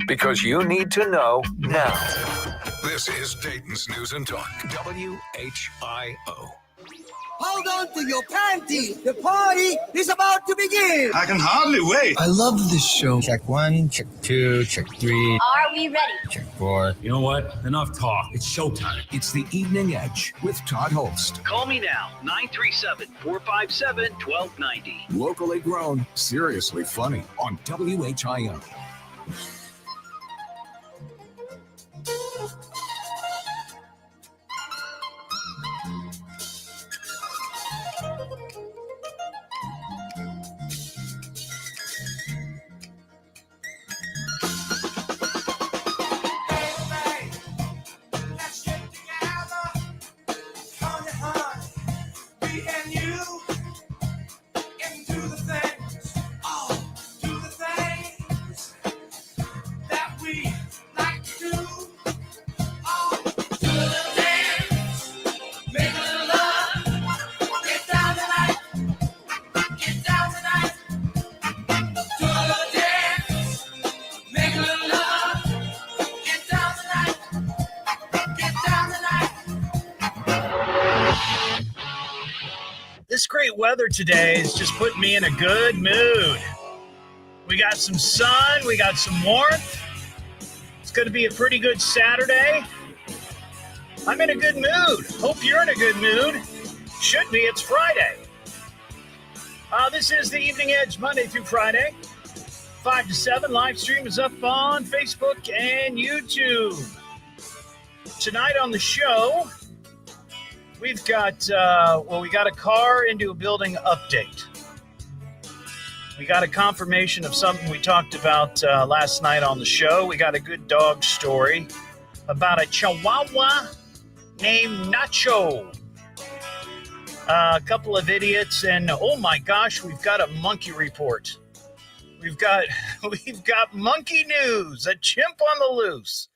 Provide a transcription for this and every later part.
Because you need to know now. This is Dayton's News and Talk, WHIO. Hold on to your panties. The party is about to begin. I can hardly wait. I love this show. Check 1, check 2, check 3. Are we ready? Check 4. You know what? Enough talk. It's showtime. It's the Evening Edge with Todd Hollst. Call me now, 937-457-1290. Locally grown, seriously funny on WHIO. This great weather today is just putting me in a good mood. We got some sun, we got some warmth. It's going to be a pretty good Saturday. I'm in a good mood. Hope you're in a good mood. Should be. It's Friday. This is the Evening Edge, Monday through Friday, 5 to 7. Live stream is up on Facebook and YouTube. Tonight on the show, we've got, we got a car into a building update. We got a confirmation of something we talked about last night on the show. We got a good dog story about a Chihuahua named Nacho. A couple of idiots, and oh my gosh, we've got a monkey report. We've got monkey news, a chimp on the loose.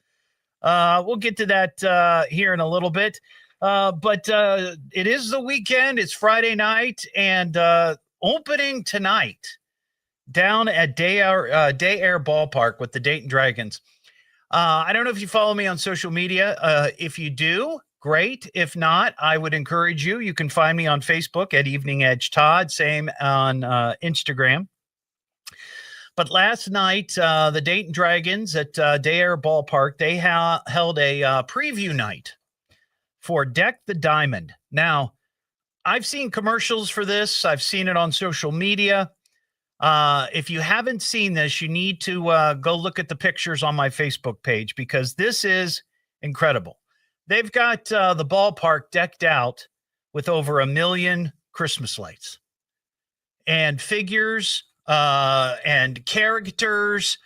We'll get to that here in a little bit. But it is the weekend. It's Friday night, and opening tonight down at Day-Air Ballpark with the Dayton Dragons. I don't know if you follow me on social media. If you do, great. If not, I would encourage you. You can find me on Facebook at Evening Edge Todd, same on Instagram. But last night, the Dayton Dragons at Day-Air Ballpark, they held a preview night for Deck the Diamond. Now, I've seen commercials for this. I've seen it on social media. If you haven't seen this, you need to go look at the pictures on my Facebook page because this is incredible. They've got the ballpark decked out with over 1 million Christmas lights and figures and characters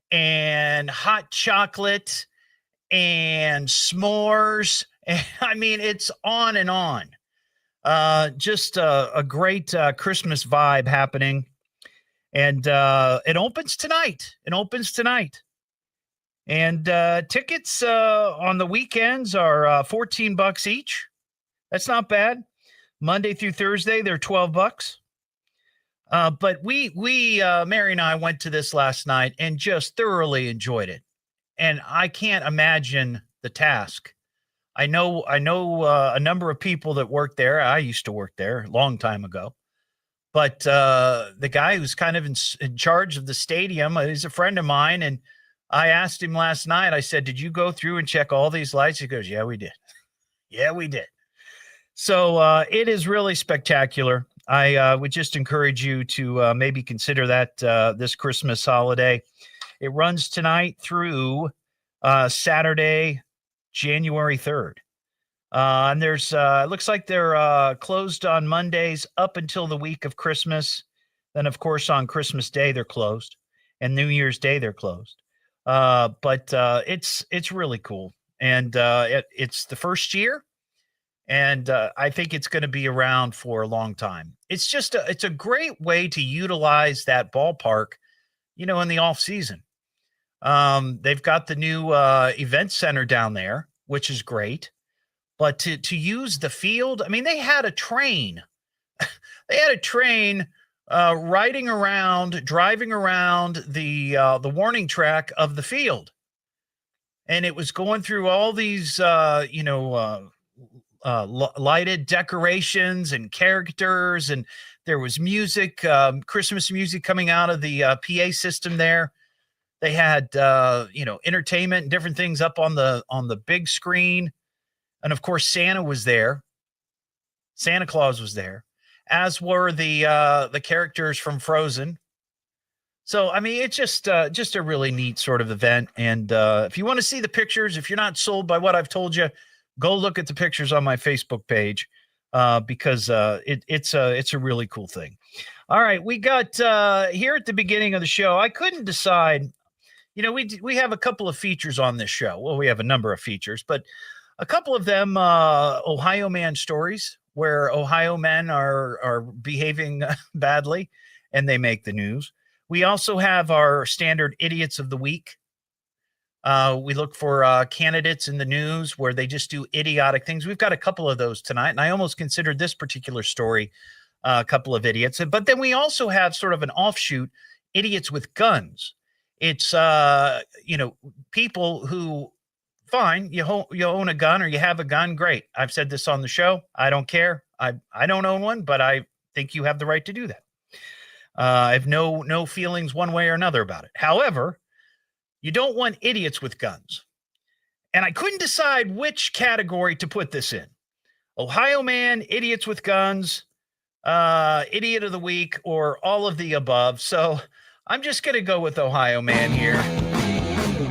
and hot chocolate and s'mores. I mean, it's on and on. Just a great Christmas vibe happening. And it opens tonight. And tickets on the weekends are $14 each. That's not bad. Monday through Thursday, they're $12. But we Mary and I went to this last night and just thoroughly enjoyed it. And I can't imagine the task. I know a number of people that work there. I used to work there a long time ago. But the guy who's kind of in charge of the stadium, he's a friend of mine. And I asked him last night, I said, did you go through and check all these lights? He goes, yeah, we did. Yeah, we did. So it is really spectacular. I would just encourage you to maybe consider that this Christmas holiday. It runs tonight through Saturday, January 3rd. And there's looks like they're closed on Mondays up until the week of Christmas. Then, of course, on Christmas Day, they're closed. And New Year's Day, they're closed. But it's really cool. And it's the first year. And I think it's going to be around for a long time. It's just it's a great way to utilize that ballpark, in the off season. They've got the new event center down there, which is great. But to use the field, I mean, they had a train. They had a train driving around the warning track of the field. And it was going through all these, lighted decorations and characters. And there was music, Christmas music coming out of the PA system there. They had, entertainment and different things up on the big screen. And of course, Santa was there. Santa Claus was there, as were the characters from Frozen. So, I mean, it's just a really neat sort of event. And if you want to see the pictures, if you're not sold by what I've told you, go look at the pictures on my Facebook page because it's a really cool thing. All right, we got here at the beginning of the show, I couldn't decide. We have a couple of features on this show. Well, we have a number of features, but a couple of them Ohio man stories where Ohio men are behaving badly and they make the news. We also have our standard idiots of the week. We look for candidates in the news where they just do idiotic things. We've got a couple of those tonight, and I almost considered this particular story a couple of idiots. But then we also have sort of an offshoot, idiots with guns. It's, people who, fine, you own a gun or you have a gun, great. I've said this on the show. I don't care. I don't own one, but I think you have the right to do that. I have no feelings one way or another about it. However, you don't want idiots with guns. And I couldn't decide which category to put this in. Ohio man, idiots with guns, idiot of the week, or all of the above. So I'm just going to go with Ohio man here.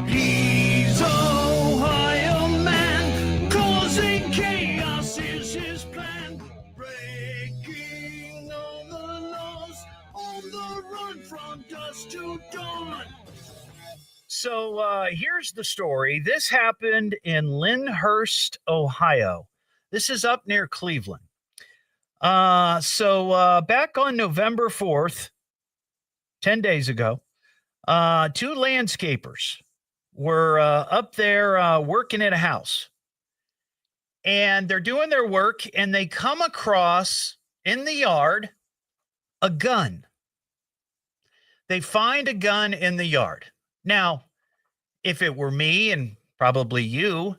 He's Ohio man, causing chaos is his plan. Breaking all the laws, on the run from dusk to dawn. So here's the story. This happened in Lyndhurst, Ohio. This is up near Cleveland. So back on November 4th, 10 days ago, two landscapers were up there working at a house. And they're doing their work, and they come across in the yard a gun. They find a gun in the yard. Now, if it were me and probably you,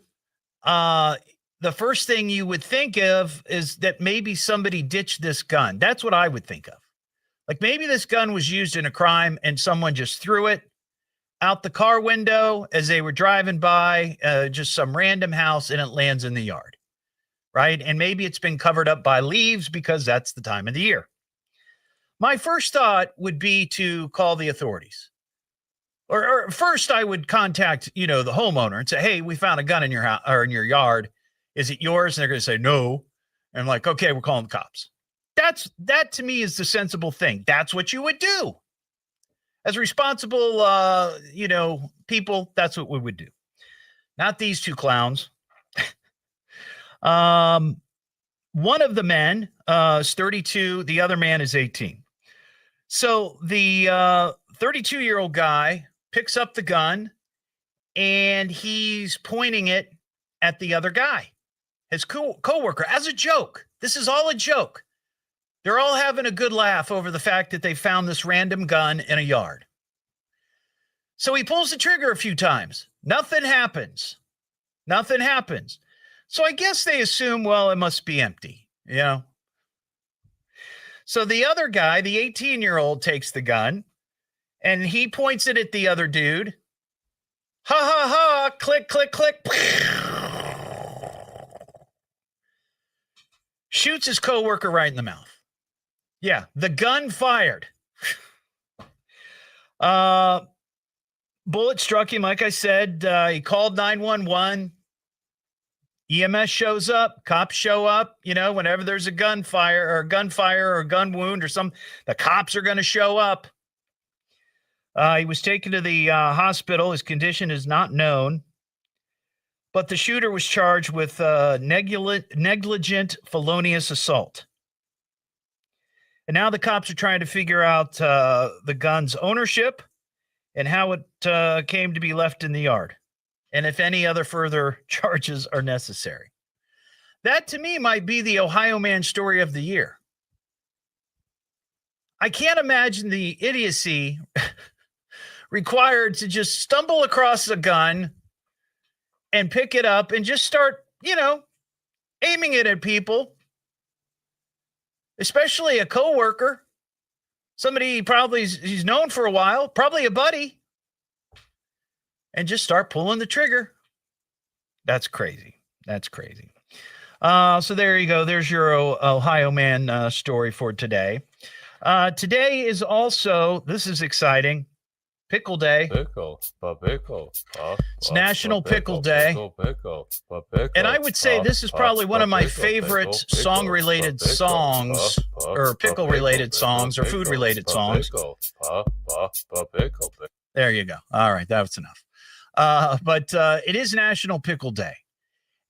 the first thing you would think of is that maybe somebody ditched this gun. That's what I would think of. Like maybe this gun was used in a crime and someone just threw it out the car window as they were driving by just some random house and it lands in the yard, right? And maybe it's been covered up by leaves because that's the time of the year. My first thought would be to call the authorities. Or first I would contact, the homeowner and say, hey, we found a gun in your house or in your yard. Is it yours? And they're going to say no. And I'm like, okay, we're calling the cops. That to me is the sensible thing. That's what you would do. As responsible, people, that's what we would do. Not these two clowns. One of the men is 32. The other man is 18. So the 32-year-old guy picks up the gun and he's pointing it at the other guy, his coworker, as a joke. This is all a joke. They're all having a good laugh over the fact that they found this random gun in a yard. So he pulls the trigger a few times. Nothing happens. So I guess they assume, well, it must be empty, So the other guy, the 18-year-old, takes the gun and he points it at the other dude. Ha, ha, ha, click, click, click. Shoots his coworker right in the mouth. Yeah, the gun fired. Bullet struck him, like I said. He called 911. EMS shows up. Cops show up. Whenever there's a gunfire or a gun wound or the cops are going to show up. He was taken to the hospital. His condition is not known. But the shooter was charged with negligent felonious assault. And now the cops are trying to figure out the gun's ownership and how it came to be left in the yard, and if any other further charges are necessary. That, to me, might be the Ohio man story of the year. I can't imagine the idiocy required to just stumble across a gun and pick it up and just start, aiming it at people, especially a coworker, somebody probably he's known for a while, probably a buddy, and just start pulling the trigger. That's crazy. So there you go. There's your Ohio man story for today. Today is also, this is exciting, Pickle Day. It's National Pickle Day. And I would say this is probably one of my favorite song-related songs, or pickle-related songs, or food-related songs. There you go. All right, that was enough. But it is National Pickle Day.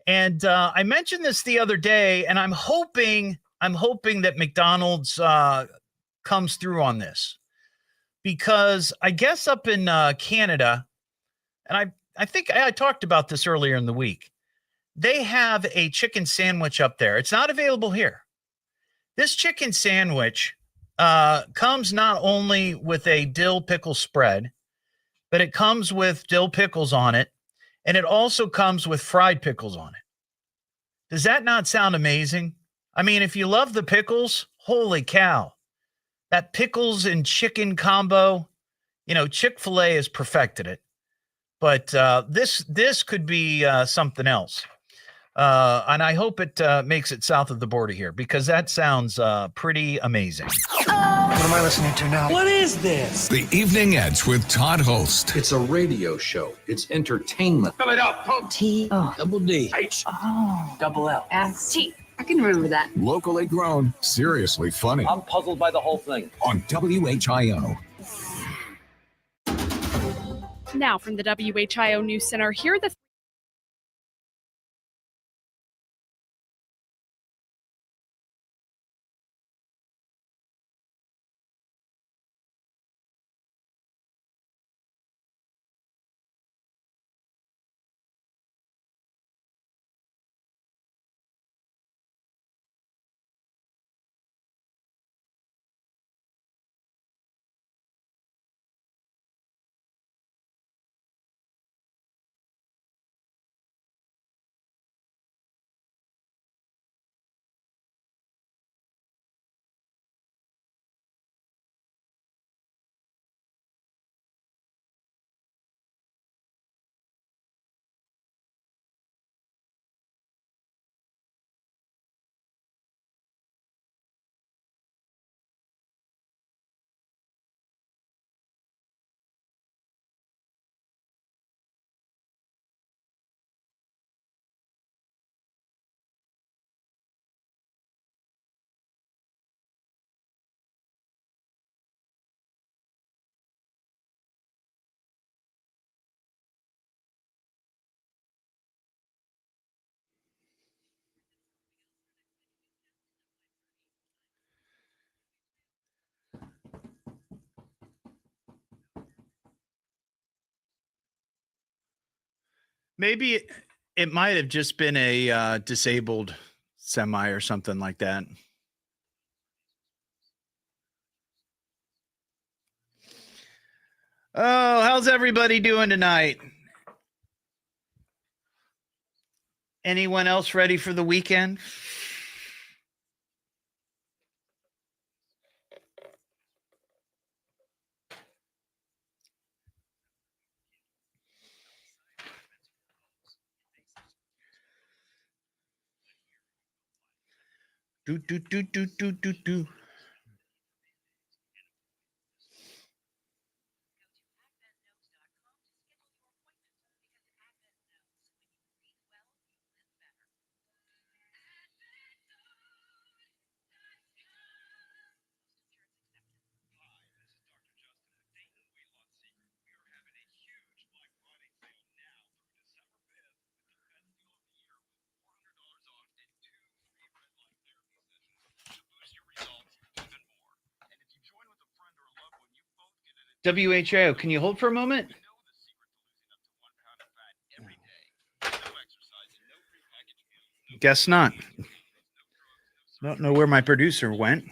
And I mentioned this the other day, and I'm hoping that McDonald's comes through on this, because I guess up in Canada, and I think I talked about this earlier in the week, they have a chicken sandwich up there. It's not available here. This chicken sandwich comes not only with a dill pickle spread, but it comes with dill pickles on it, and it also comes with fried pickles on it. Does that not sound amazing? I mean, if you love the pickles, holy cow. That pickles and chicken combo, Chick-fil-A has perfected it. But this could be something else. And I hope it makes it south of the border here, because that sounds pretty amazing. What am I listening to now? What is this? The Evening Edge with Todd Hollst. It's a radio show. It's entertainment. Fill it up. T-O. Double D. H. Oh. Double L. S-T. I can remember that. Locally grown, seriously funny. I'm puzzled by the whole thing. On WHIO. Now from the WHIO News Center, here are the Maybe it might have just been a disabled semi or something like that. Oh, how's everybody doing tonight? Anyone else ready for the weekend? Do. WHIO, can you hold for a moment? Guess not. Don't know where my producer went.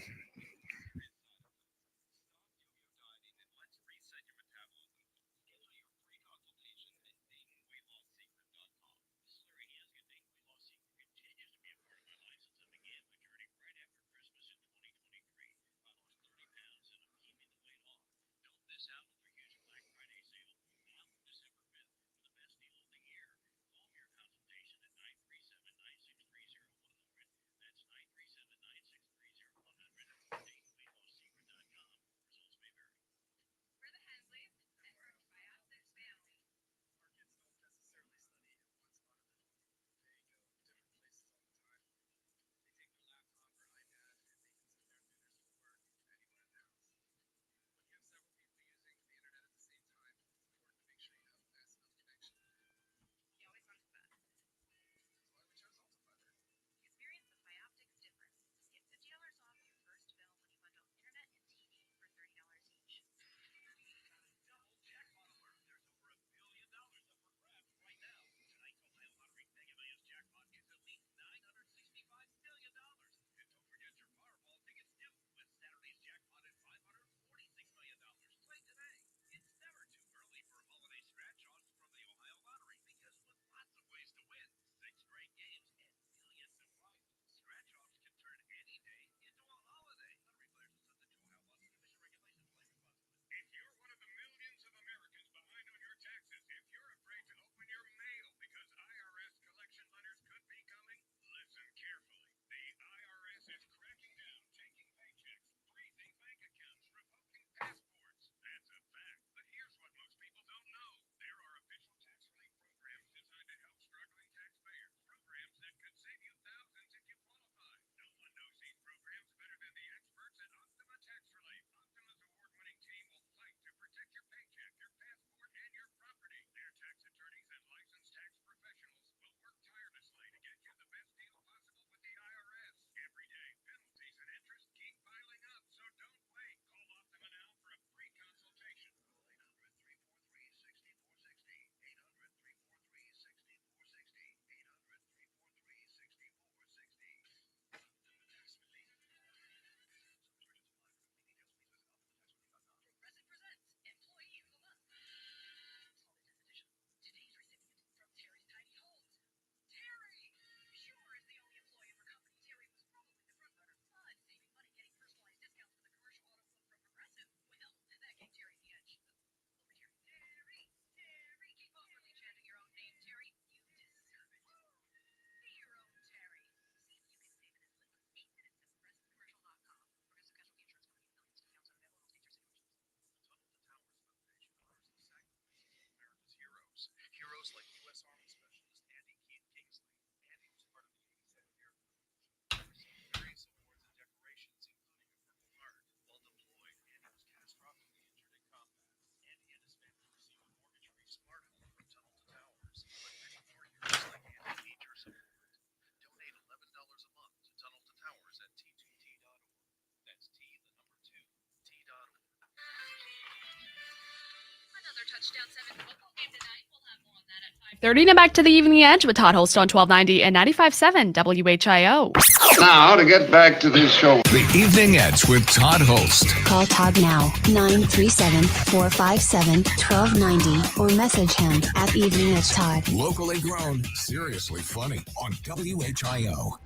30 now back to the Evening Edge with Todd Hollst on 1290 and 95.7 WHIO. Now, to get back to this show. The Evening Edge with Todd Hollst. Call Todd now, 937-457-1290, or message him at Evening Edge Todd. Locally grown, seriously funny on WHIO.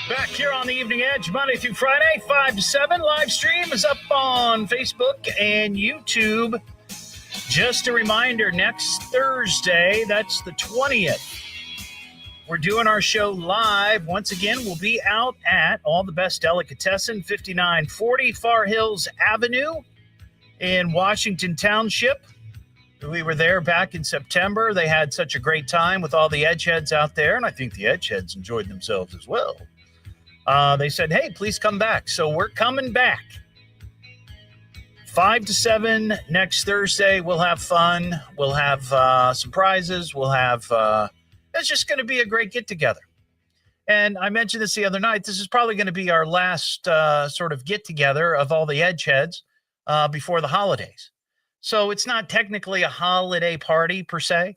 Back here on the Evening Edge, Monday through Friday, 5 to 7. Live stream is up on Facebook and YouTube. Just a reminder, next Thursday, that's the 20th, we're doing our show live. Once again, we'll be out at All the Best Delicatessen, 5940 Far Hills Avenue in Washington Township. We were there back in September. They had such a great time with all the Edgeheads out there, and I think the Edgeheads enjoyed themselves as well. They said, hey, please come back. So we're coming back. 5 to 7 next Thursday. We'll have fun. We'll have some prizes. We'll have it's just going to be a great get-together. And I mentioned this the other night. This is probably going to be our last sort of get-together of all the Edgeheads before the holidays. So it's not technically a holiday party per se,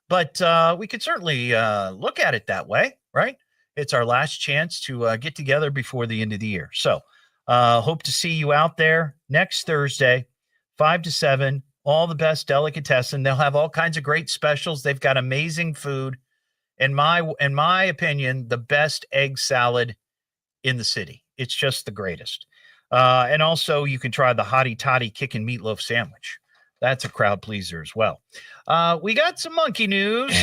but we could certainly look at it that way, right? It's our last chance to get together before the end of the year. So hope to see you out there next Thursday, 5 to 7, All the Best Delicatessen. They'll have all kinds of great specials. They've got amazing food. In my opinion, the best egg salad in the city. It's just the greatest. And also you can try the Hottie Toddy Kickin' Meatloaf Sandwich. That's a crowd pleaser as well. We got some monkey news.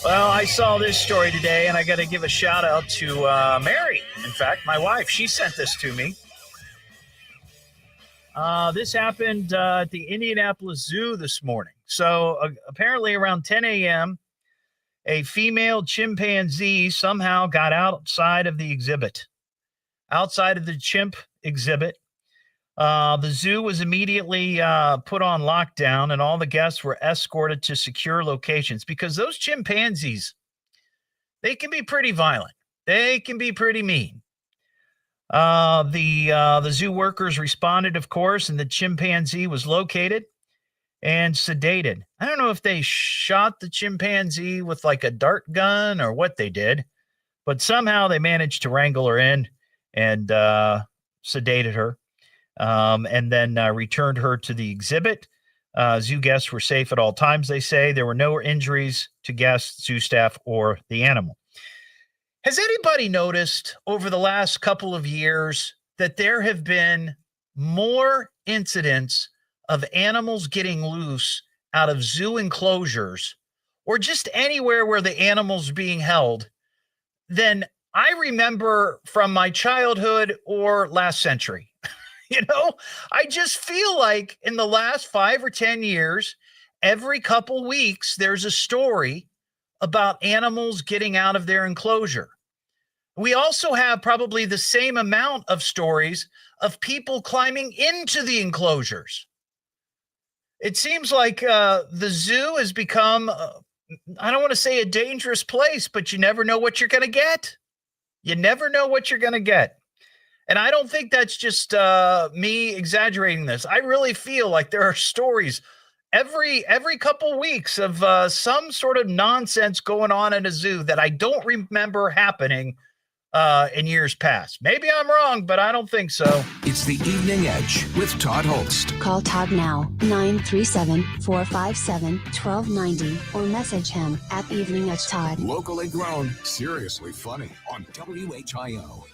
Well, I saw this story today, and I got to give a shout out to Mary. In fact, my wife, she sent this to me. This happened at the Indianapolis Zoo this morning. So apparently around 10 a.m., a female chimpanzee somehow got outside of the exhibit, outside of the chimp exhibit. The zoo was immediately put on lockdown, and all the guests were escorted to secure locations because those chimpanzees, they can be pretty violent. They can be pretty mean. The zoo workers responded, of course, and the chimpanzee was located and sedated. I don't know if they shot the chimpanzee with like a dart gun or what they did, but somehow they managed to wrangle her in and sedated her. And then returned her to the exhibit. Zoo guests were safe at all times, they say. There were no injuries to guests, zoo staff, or the animal. Has anybody noticed over the last couple of years that there have been more incidents of animals getting loose out of zoo enclosures or just anywhere where the animal's being held than I remember from my childhood or last century? You know, I just feel like in the last 5 or 10 years, every couple weeks, there's a story about animals getting out of their enclosure. We also have probably the same amount of stories of people climbing into the enclosures. It seems like the zoo has become, I don't want to say a dangerous place, but you never know what you're going to get. You never know what you're going to get. And I don't think that's just me exaggerating this. I really feel like there are stories every couple weeks of some sort of nonsense going on in a zoo that I don't remember happening in years past. Maybe I'm wrong, but I don't think so. It's the Evening Edge with Todd Hollst. Call Todd now, 937-457-1290, or message him at Evening Edge Todd. Locally grown, seriously funny on WHIO.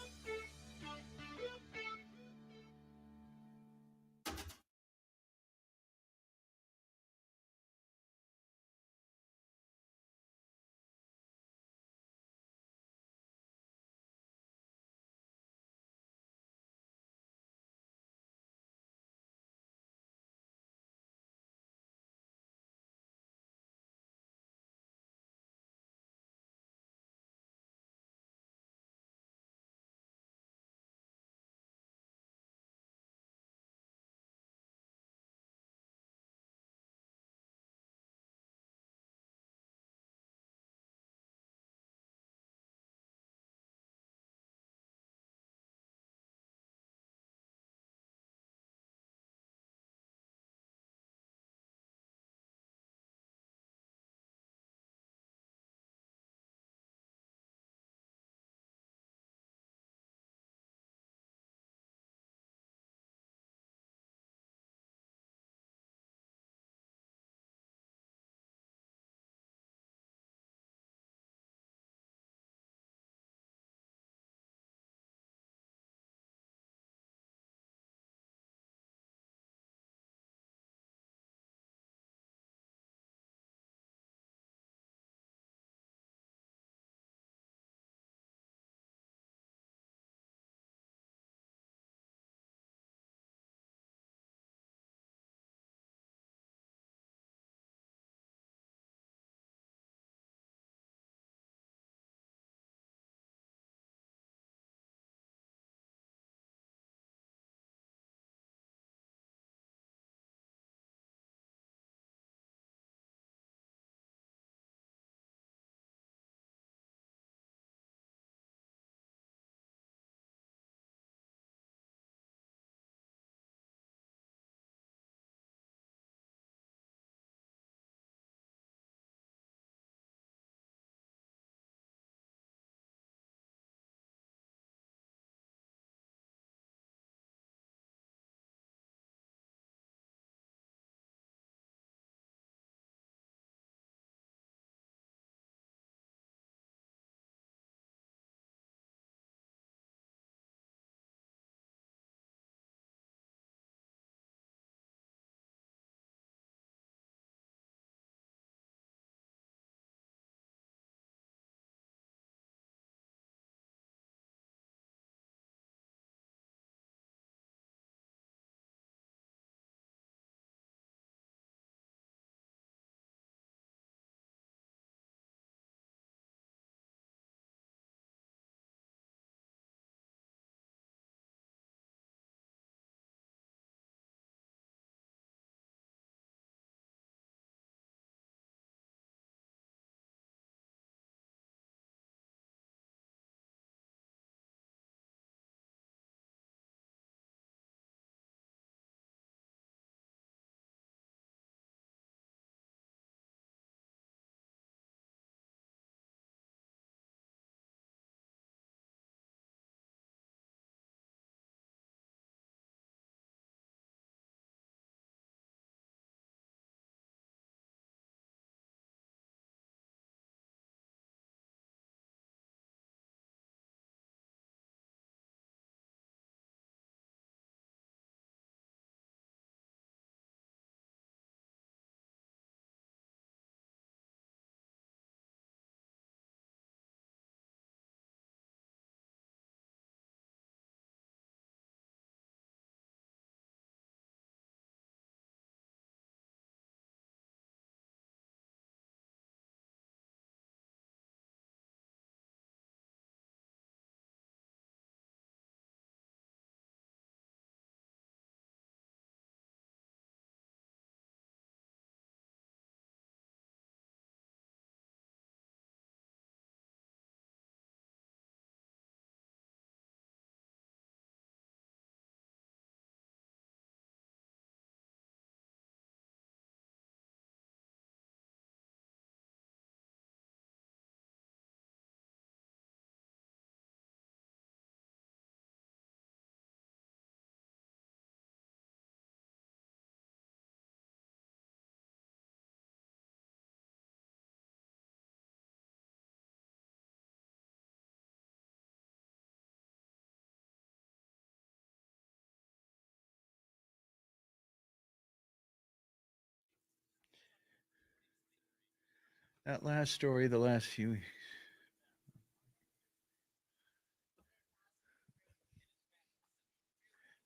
That last story, the last few weeks.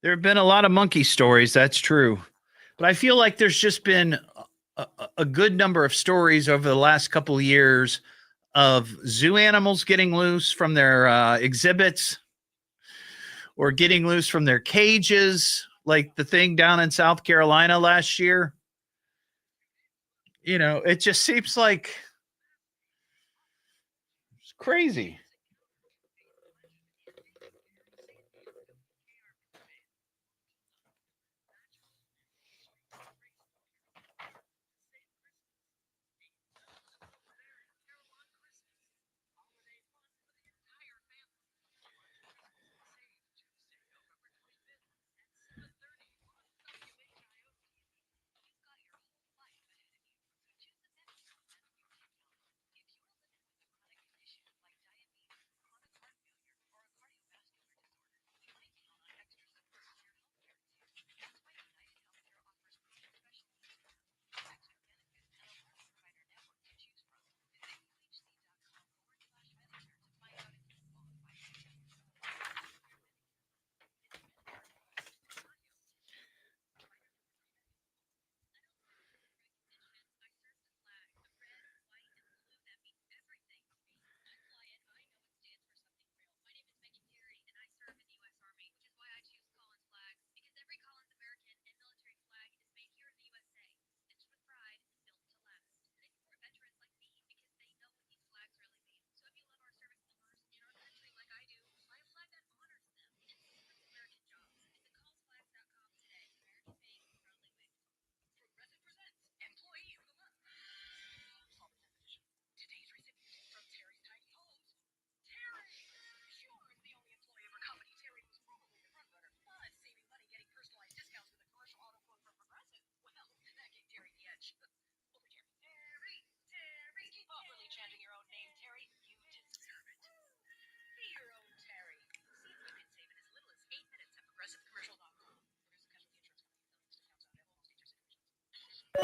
There have been a lot of monkey stories, that's true. But I feel like there's just been a good number of stories over the last couple of years of zoo animals getting loose from their exhibits or getting loose from their cages, like the thing down in South Carolina last year. You know, it just seems like it's crazy.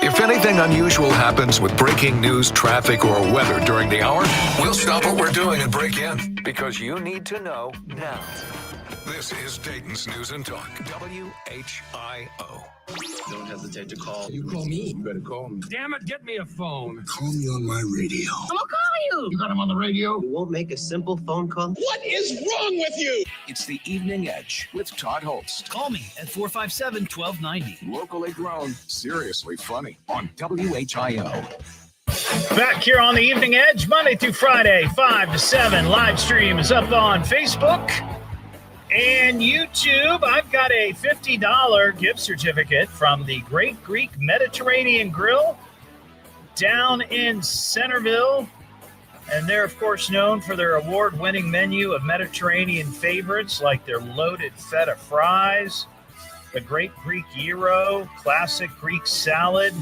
If anything unusual happens with breaking news, traffic, or weather during the hour, we'll stop what we're doing and break in. Because you need to know now. This is Dayton's News and Talk, WHIO. Don't hesitate to call. You call me. You better call me. Damn it, get me a phone. Call me on my radio. I'm gonna call you. You got him on the radio? You won't make a simple phone call? What is wrong with you? It's the Evening Edge with Todd Hollst. Call me at 457-1290. Locally grown, seriously funny on WHIO. Back here on the Evening Edge, Monday through Friday, 5 to 7. Live stream is up on Facebook and YouTube. I've got a $50 gift certificate from the Great Greek Mediterranean Grill down in Centerville. And they're, of course, known for their award-winning menu of Mediterranean favorites like their loaded feta fries, the Great Greek Gyro, classic Greek salad,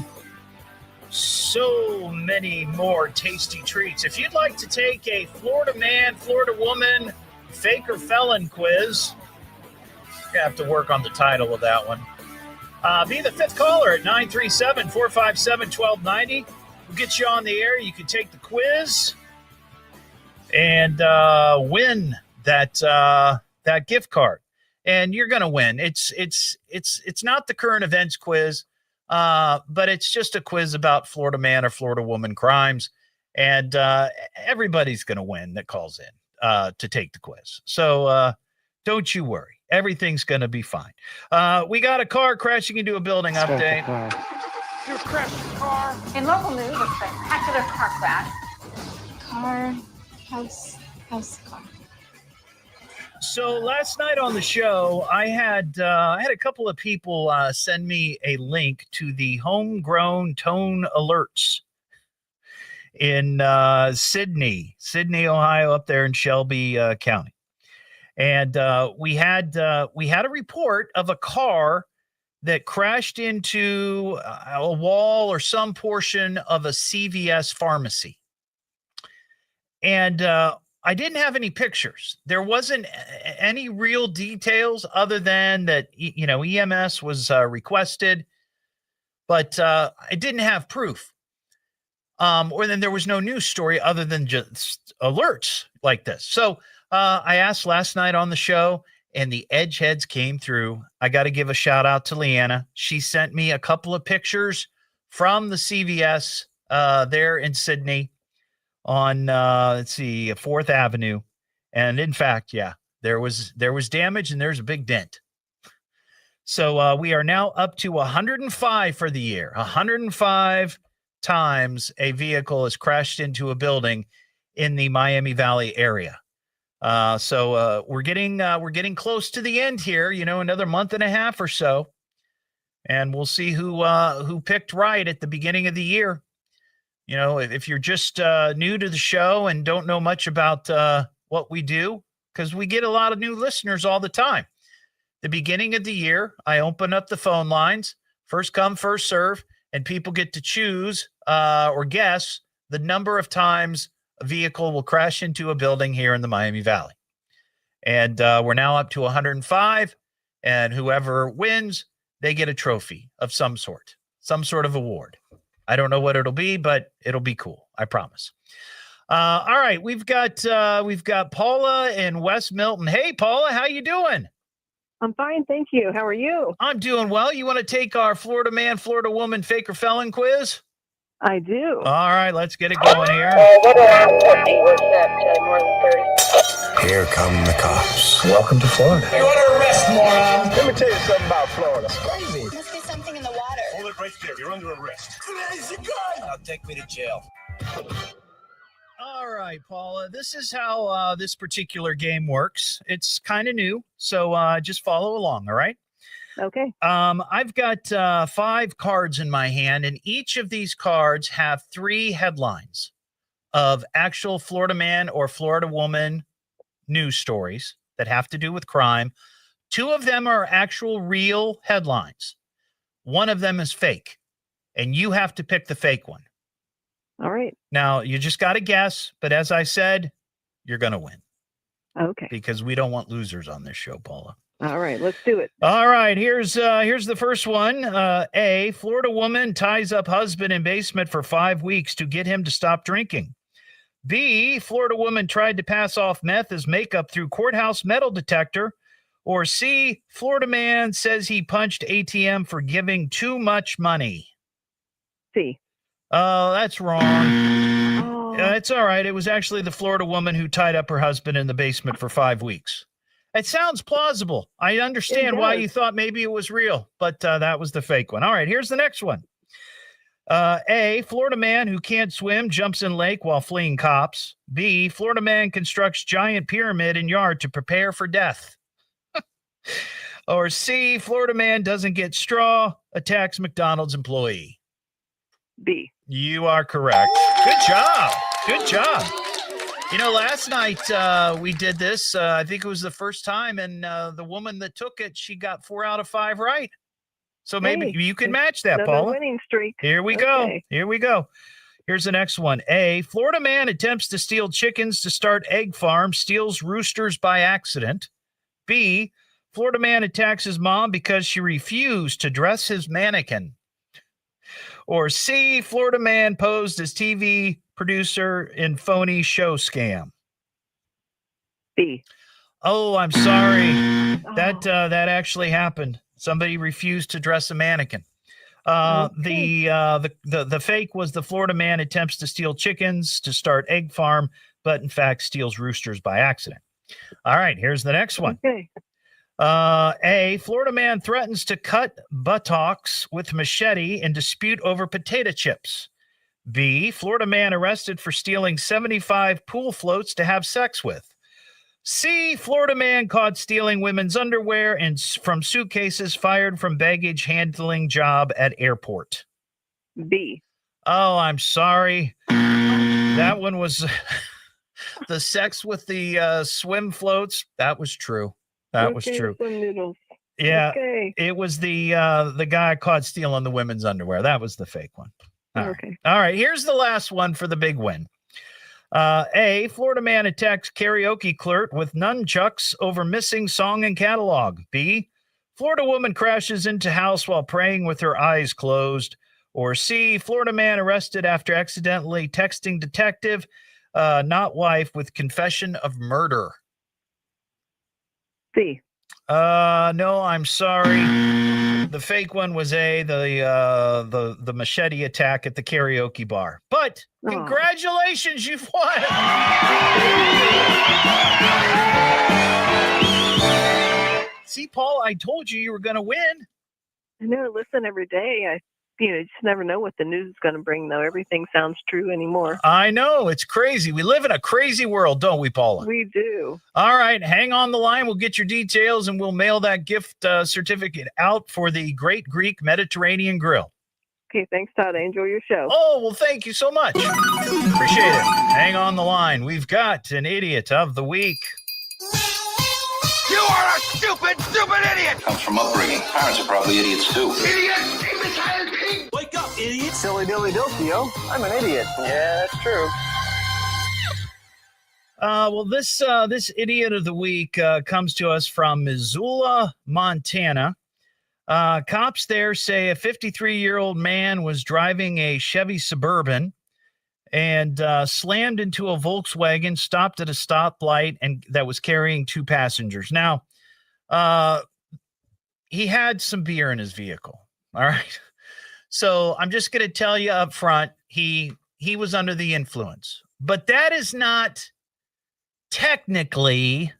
so many more tasty treats. If you'd like to take a Florida man, Florida woman, fake or felon quiz, you have to work on the title of that one. Be the fifth caller at 937-457-1290. We'll get you on the air. You can take the quiz and win that gift card. And you're going to win. It's not the current events quiz, but it's just a quiz about Florida man or Florida woman crimes. And everybody's going to win that calls in to take the quiz. So don't you worry. Everything's going to be fine. We got a car crashing into a building update. You crashed the car. In local news, a spectacular car crash. House car. So last night on the show, I had a couple of people send me a link to the homegrown tone alerts in Sydney, Ohio, up there in Shelby County. And we had a report of a car that crashed into a wall or some portion of a CVS pharmacy. And I didn't have any pictures. There wasn't any real details other than that, EMS was requested, but I didn't have proof. or then there was no news story other than just alerts like this. So I asked last night on the show, and the edge heads came through. I got to give a shout out to Leanna. She sent me a couple of pictures from the CVS there in Sydney on, 4th Avenue. And in fact, yeah, there was damage and there's a big dent. So we are now up to 105 for the year. 105 times a vehicle has crashed into a building in the Miami Valley area. So we're getting close to the end here, another month and a half or so. And we'll see who picked right at the beginning of the year. If you're just new to the show and don't know much about what we do, because we get a lot of new listeners all the time. The beginning of the year, I open up the phone lines, first come, first serve, and people get to choose or guess the number of times a vehicle will crash into a building here in the Miami Valley. And we're now up to 105, and whoever wins, they get a trophy of some sort of award. I don't know what it'll be, but it'll be cool. I promise. All right, we've got Paula in West Milton. Hey, Paula, how you doing? I'm fine, thank you. How are you? I'm doing well. You want to take our Florida man, Florida woman, fake or felon quiz? I do. All right, let's get it going here. Here come the cops. Welcome to Florida. You under arrest, moron. Let me tell you something about Florida. It's crazy. Must be something in the water. Hold it right there. You're under arrest. Crazy guy. Now take me to jail. All right, Paula, this is how this particular game works. It's kind of new, so just follow along, all right? Okay. I've got 5 cards in my hand, and each of these cards have 3 headlines of actual Florida man or Florida woman news stories that have to do with crime. 2 of them are actual real headlines. 1 of them is fake, and you have to pick the fake one. All right. Now, you just got to guess, but as I said, you're going to win. Okay. Because we don't want losers on this show, Paula. All right, let's do it. All right, here's the first one. A, Florida woman ties up husband in basement for 5 weeks to get him to stop drinking. B, Florida woman tried to pass off meth as makeup through courthouse metal detector. Or C, Florida man says he punched ATM for giving too much money. C. Oh, that's wrong. It's all right. It was actually the Florida woman who tied up her husband in the basement for 5 weeks. It sounds plausible. I understand why you thought maybe it was real, but that was the fake one. All right, here's the next one. A, Florida man who can't swim jumps in lake while fleeing cops. B, Florida man constructs giant pyramid in yard to prepare for death. Or C, Florida man doesn't get straw, attacks McDonald's employee. B. You are correct. Good job. Good job. Last night we did this. I think it was the first time, and the woman that took it, she got 4 out of 5 right. So maybe you can match that, Paula. Winning streak. Here we go. Here we go. Here's the next one. A, Florida man attempts to steal chickens to start egg farm, steals roosters by accident. B, Florida man attacks his mom because she refused to dress his mannequin. Or C, Florida man posed as TV producer in phony show scam. B. Oh, I'm sorry. That actually happened. Somebody refused to dress a mannequin. The fake was the Florida man attempts to steal chickens to start egg farm, but in fact steals roosters by accident. All right, here's the next one. Okay. A, Florida man threatens to cut buttocks with machete in dispute over potato chips. B, Florida man arrested for stealing 75 pool floats to have sex with. C, Florida man caught stealing women's underwear and from suitcases, fired from baggage handling job at airport. B. Oh, I'm sorry. That one was the sex with the swim floats. That was true. That was true. Yeah, It was the guy caught stealing the women's underwear. That was the fake one. All right. Here's the last one for the big win. A, Florida man attacks karaoke clerk with nunchucks over missing song and catalog. B, Florida woman crashes into house while praying with her eyes closed. Or C, Florida man arrested after accidentally texting detective, not wife, with confession of murder. C. No, I'm sorry. The fake one was A, the machete attack at the karaoke bar. But congratulations, you've won. See, Paul, I told you were going to win. I know. Listen every day. You just never know what the news is going to bring, though. Everything sounds true anymore. I know. It's crazy. We live in a crazy world, don't we, Paula? We do. All right. Hang on the line. We'll get your details, and we'll mail that gift certificate out for the Great Greek Mediterranean Grill. Okay. Thanks, Todd. I enjoy your show. Oh, well, thank you so much. Appreciate it. Hang on the line. We've got an idiot of the week. You are a stupid, stupid idiot! Comes from upbringing. Parents are probably idiots too. Idiot! Imbecile pig! Wake up, idiot! Silly dilly diltio. I'm an idiot. Yeah, that's true. Well, this idiot of the week comes to us from Missoula, Montana. Cops there say a 53-year-old man was driving a Chevy Suburban and slammed into a Volkswagen, stopped at a stoplight, and that was carrying two passengers. Now, he had some beer in his vehicle. All right. So I'm just going to tell you up front, he was under the influence. But that is not technically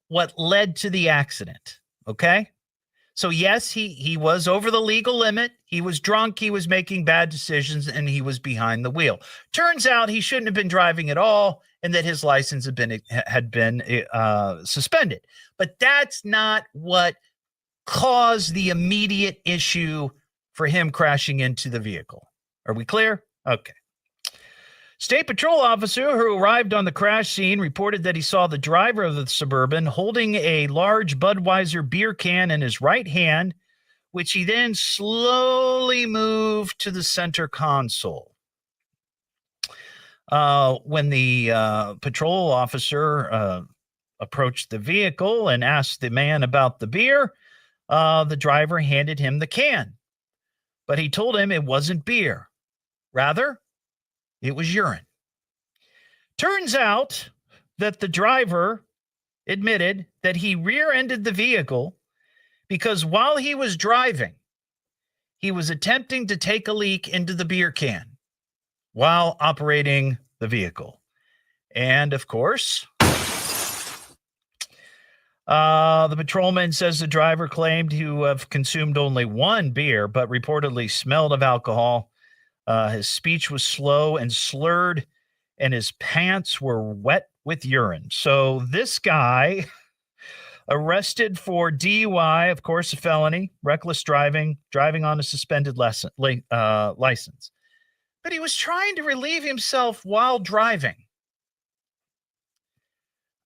what led to the accident. Okay? So, yes, he was over the legal limit. He was drunk. He was making bad decisions, and he was behind the wheel. Turns out he shouldn't have been driving at all, and that his license had been suspended. But that's not what caused the immediate issue for him crashing into the vehicle. Are we clear? Okay. State Patrol officer who arrived on the crash scene reported that he saw the driver of the Suburban holding a large Budweiser beer can in his right hand, which he then slowly moved to the center console. When the patrol officer approached the vehicle and asked the man about the beer, the driver handed him the can. But he told him it wasn't beer. Rather, it was urine. Turns out that the driver admitted that he rear-ended the vehicle because while he was driving, he was attempting to take a leak into the beer can while operating the vehicle. And, of course, the patrolman says the driver claimed to have consumed only one beer, but reportedly smelled of alcohol. His speech was slow and slurred, and his pants were wet with urine. So this guy arrested for DUI, of course, a felony, reckless driving on a suspended license. But he was trying to relieve himself while driving.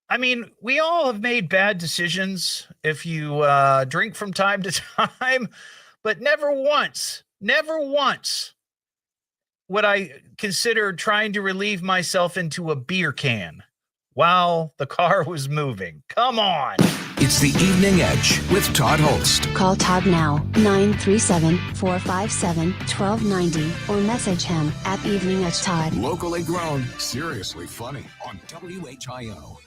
I mean, we all have made bad decisions if you drink from time to time, but never once would I consider trying to relieve myself into a beer can while the car was moving. Come on. It's the Evening Edge with Todd Hollst. Call Todd now, 937-457-1290, or message him at Evening Edge Todd. Locally grown, seriously funny on WHIO.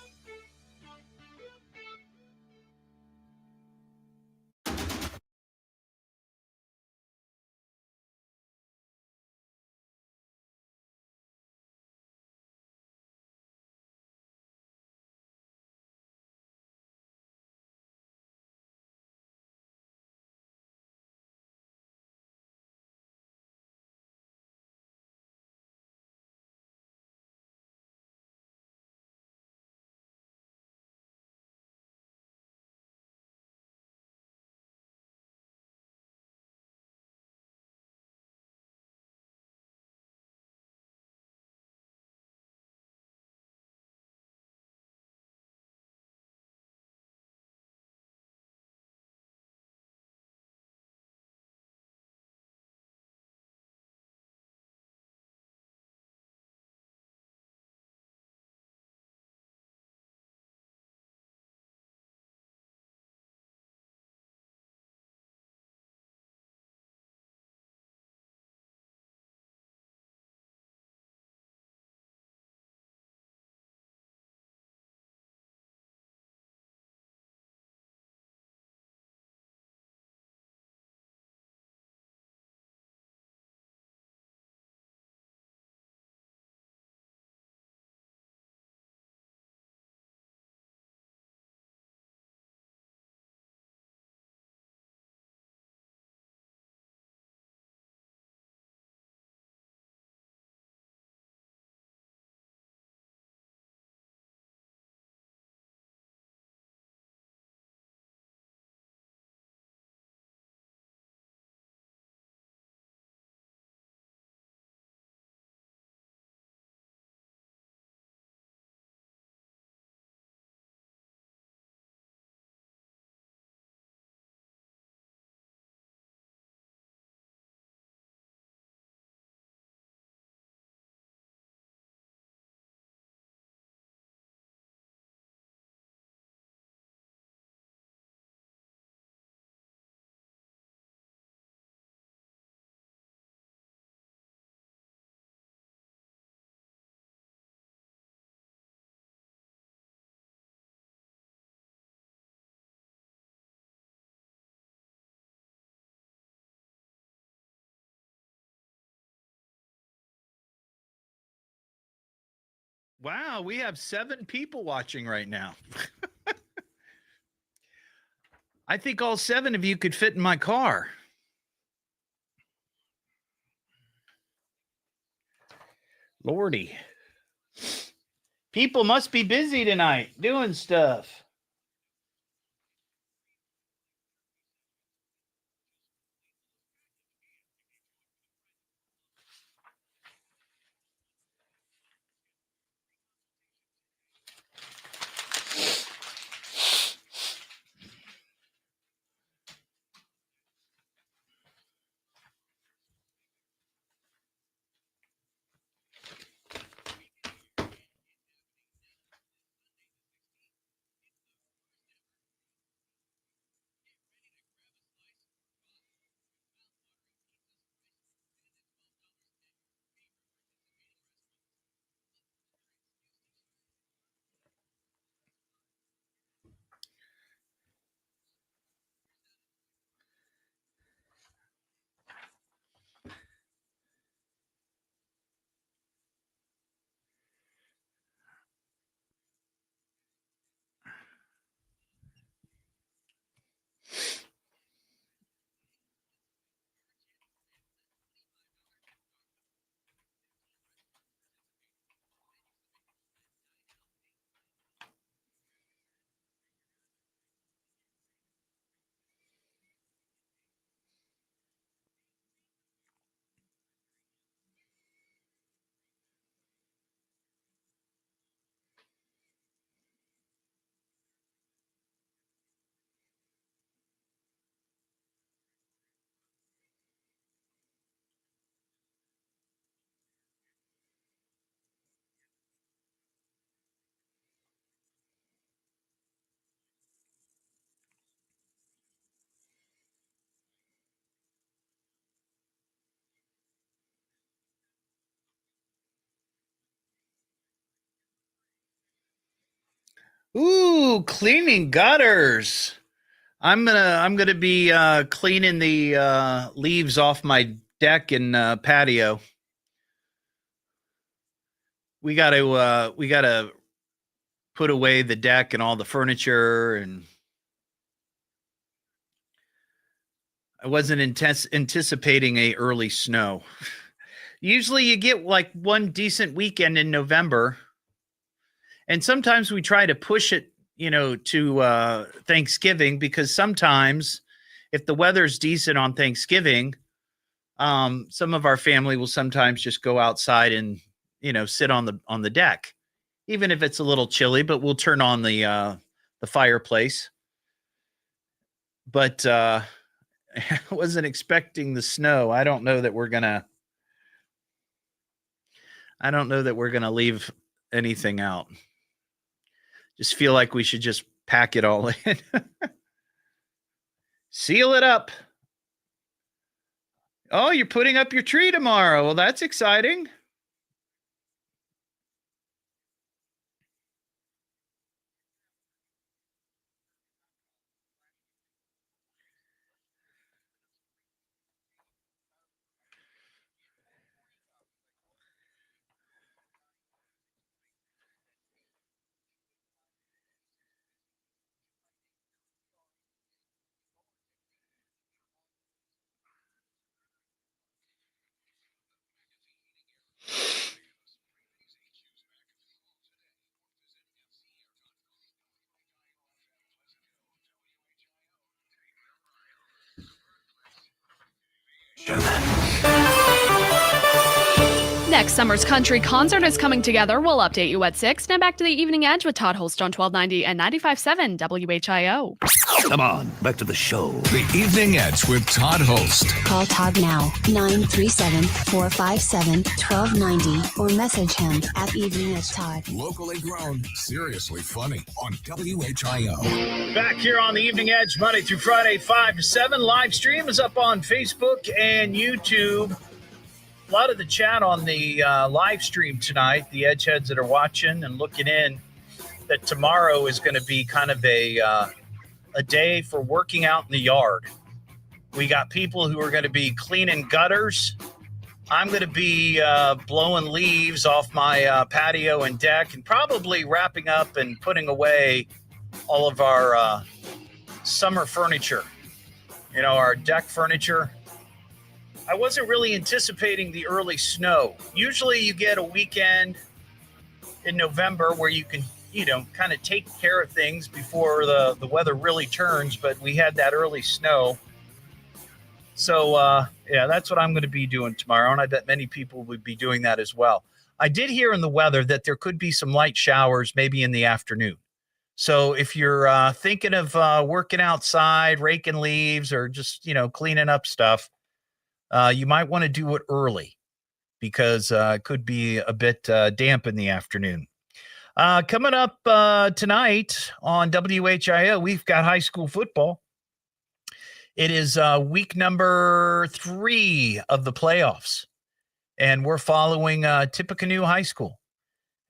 Wow, we have 7 people watching right now. I think all 7 of you could fit in my car. Lordy. People must be busy tonight doing stuff. Ooh, cleaning gutters. I'm gonna be cleaning the leaves off my deck and patio. We gotta put away the deck and all the furniture, and I wasn't anticipating a early snow. Usually you get like one decent weekend in November, and sometimes we try to push it, to Thanksgiving, because sometimes if the weather's decent on Thanksgiving, some of our family will sometimes just go outside and, sit on the deck, even if it's a little chilly, but we'll turn on the fireplace. But I wasn't expecting the snow. I don't know that we're gonna leave anything out. Just feel like we should just pack it all in. Seal it up. Oh, you're putting up your tree tomorrow. Well, that's exciting. Next summer's country concert is coming together. We'll update you at 6. Now back to the Evening Edge with Todd Hollst on 1290 and 95.7 WHIO. Come on, back to the show. The Evening Edge with Todd Hollst. Call Todd now, 937-457-1290, or message him at Evening Edge Todd. Locally grown, seriously funny on WHIO. Back here on the Evening Edge, Monday through Friday, 5 to 7. Live stream is up on Facebook and YouTube. A lot of the chat on the live stream tonight, the Edge heads that are watching and looking in, that tomorrow is going to be kind of a day for working out in the yard. We got people who are going to be cleaning gutters. I'm going to be blowing leaves off my patio and deck and probably wrapping up and putting away all of our summer furniture, our deck furniture. I wasn't really anticipating the early snow. Usually you get a weekend in November where you can, kind of take care of things before the weather really turns, but we had that early snow. So, that's what I'm going to be doing tomorrow, and I bet many people would be doing that as well. I did hear in the weather that there could be some light showers maybe in the afternoon. So if you're thinking of working outside, raking leaves, or just, cleaning up stuff, you might want to do it early because it could be a bit damp in the afternoon. Coming up tonight on WHIO, we've got high school football. It is week number 3 of the playoffs, and we're following Tippecanoe High School,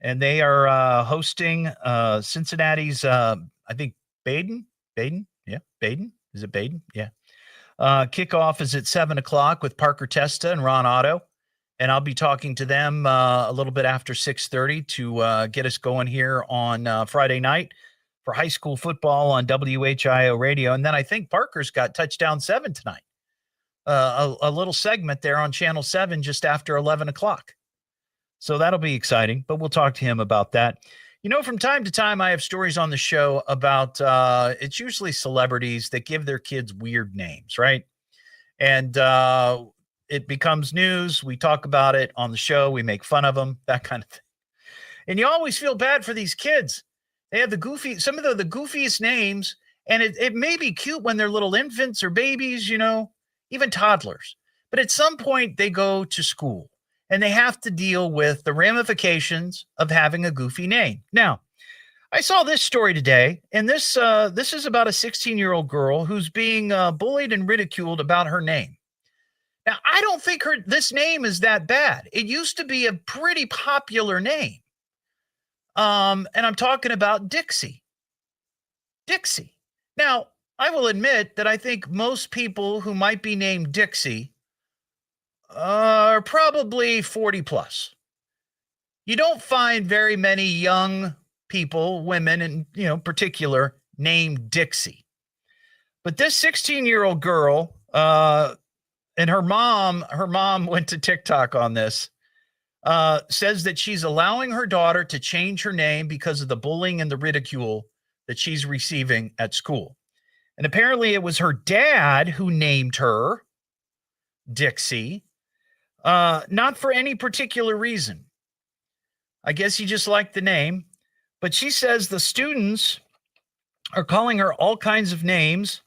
and they are hosting Cincinnati's, I think, Baden? Yeah, Baden? Is it Baden? Yeah. Kickoff is at 7 o'clock with Parker Testa and Ron Otto, and I'll be talking to them a little bit after 6:30 to get us going here on Friday night for high school football on WHIO radio. And then I think Parker's got Touchdown 7 tonight, a little segment there on Channel 7 just after 11 o'clock. So that'll be exciting, but we'll talk to him about that. From time to time, I have stories on the show about it's usually celebrities that give their kids weird names, right? And it becomes news. We talk about it on the show. We make fun of them, that kind of thing. And you always feel bad for these kids. They have some of the goofiest names, and it may be cute when they're little infants or babies, even toddlers. But at some point, they go to school, and they have to deal with the ramifications of having a goofy name. Now, I saw this story today, and this is about a 16-year-old girl who's being bullied and ridiculed about her name. Now, I don't think this name is that bad. It used to be a pretty popular name. And I'm talking about Dixie. Dixie. Now, I will admit that I think most people who might be named Dixie are probably 40 plus. You don't find very many young people, women in particular, named Dixie. But this 16-year-old girl, and her mom went to TikTok on this, says that she's allowing her daughter to change her name because of the bullying and the ridicule that she's receiving at school. And apparently it was her dad who named her Dixie, not for any particular reason. I guess he just liked the name. But she says the students are calling her all kinds of names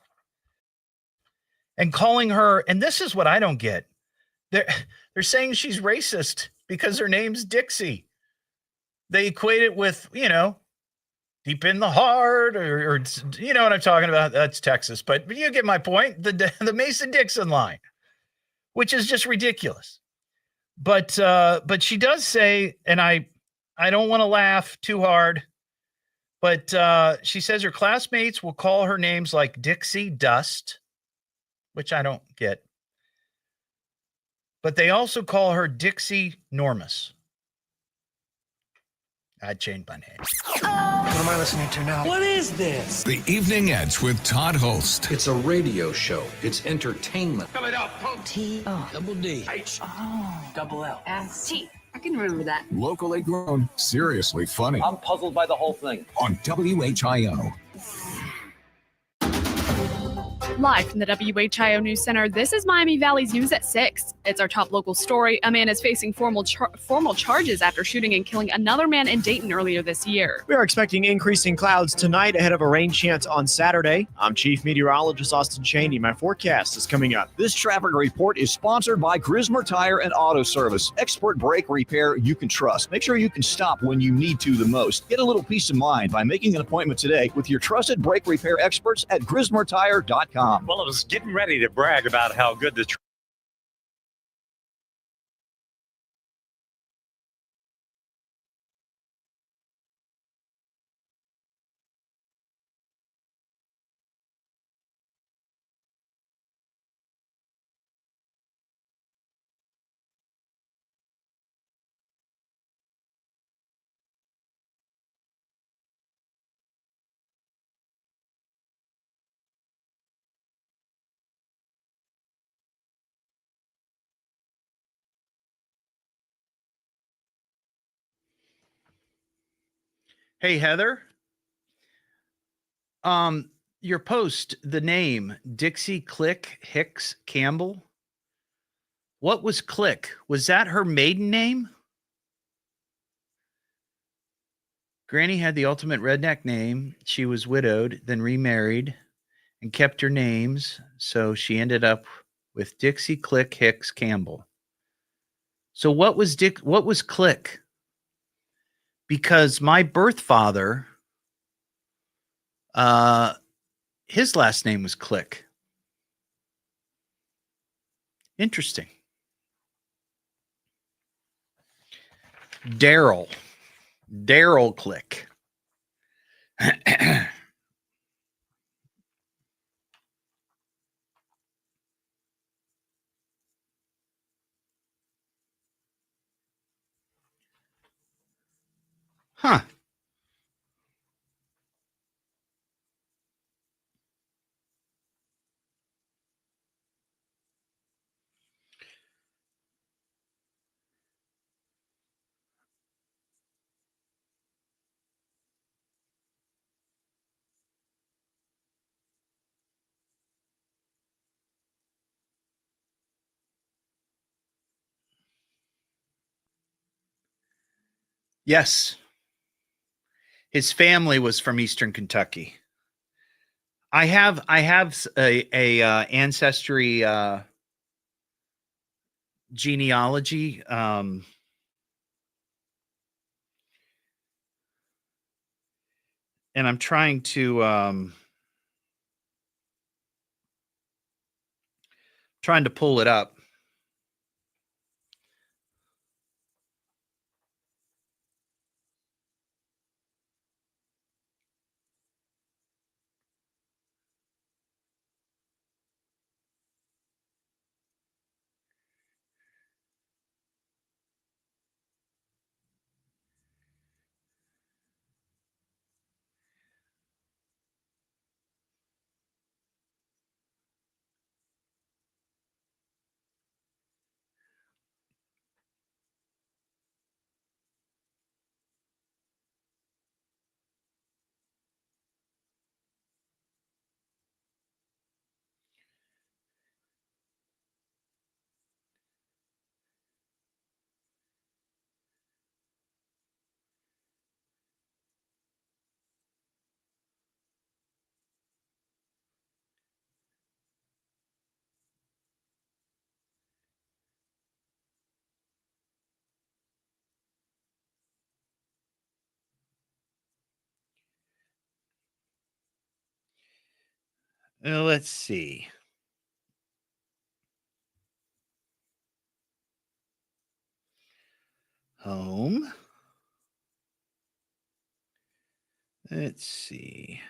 and calling her, and this is what I don't get. They're saying she's racist because her name's Dixie. They equate it with, deep in the heart, or you know what I'm talking about. That's Texas, but you get my point. The Mason-Dixon line, which is just ridiculous. But she does say, and I don't want to laugh too hard, but she says her classmates will call her names like Dixie Dust, which I don't get. But they also call her Dixie Normus. I'd change my name. What am I listening to now? What is this? The Evening Edge with Todd Hollst. It's a radio show. It's entertainment. Spell it out, punk. Double D. H. Oh, double L. S-T. I can remember that. Locally grown, seriously funny. I'm puzzled by the whole thing. On WHIO. Live from the WHIO News Center, this is Miami Valley's News at 6. It's our top local story. A man is facing formal charges after shooting and killing another man in Dayton earlier this year. We are expecting increasing clouds tonight ahead of a rain chance on Saturday. I'm Chief Meteorologist Austin Cheney. My forecast is coming up. This traffic report is sponsored by Grismer Tire and Auto Service. Expert brake repair you can trust. Make sure you can stop when you need to the most. Get a little peace of mind by making an appointment today with your trusted brake repair experts at GrismerTire.com. Well, I was getting ready to brag about how good the Hey, Heather. Your post, the name Dixie Click Hicks Campbell. What was Click? Was that her maiden name? Granny had the ultimate redneck name. She was widowed, then remarried, and kept her names. So she ended up with Dixie Click Hicks Campbell. So what was Click? Because my birth father, his last name was Click. Interesting. Daryl Click. Huh. Yes. His family was from Eastern Kentucky. I have a ancestry genealogy. And I'm trying to pull it up. Let's see. Home. Let's see.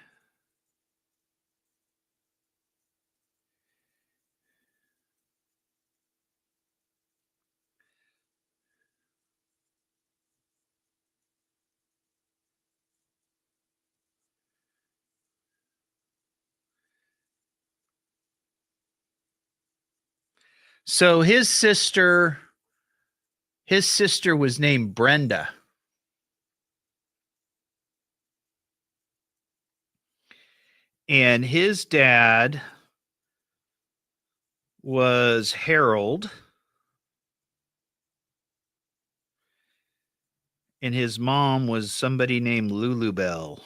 So his sister was named Brenda. And his dad was Harold. And his mom was somebody named Lulubelle.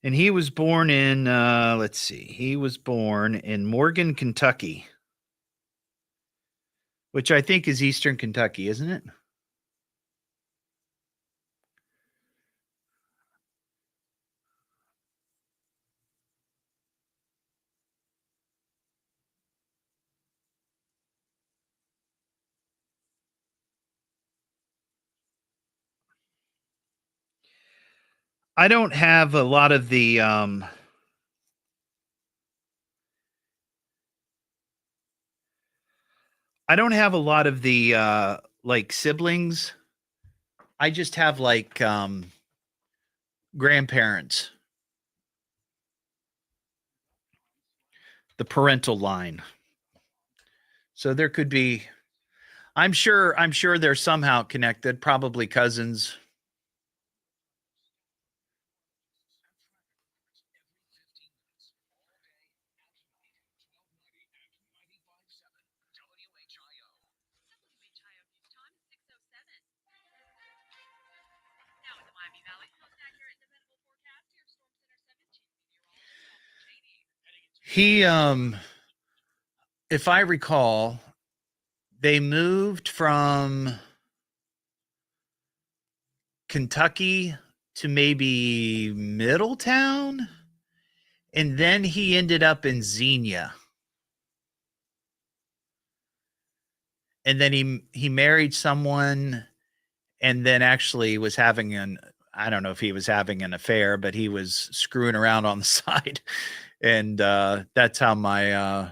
And he was born in, he was born in Morgan, Kentucky, which I think is Eastern Kentucky, isn't it? I don't have a lot of the like siblings. I just have like grandparents. The parental line. So there could be I'm sure they're somehow connected, probably cousins. He, if I recall, they moved from Kentucky to maybe Middletown, and then he ended up in Xenia. And then he married someone, and then actually was having I don't know if he was having an affair, but he was screwing around on the side. And that's how my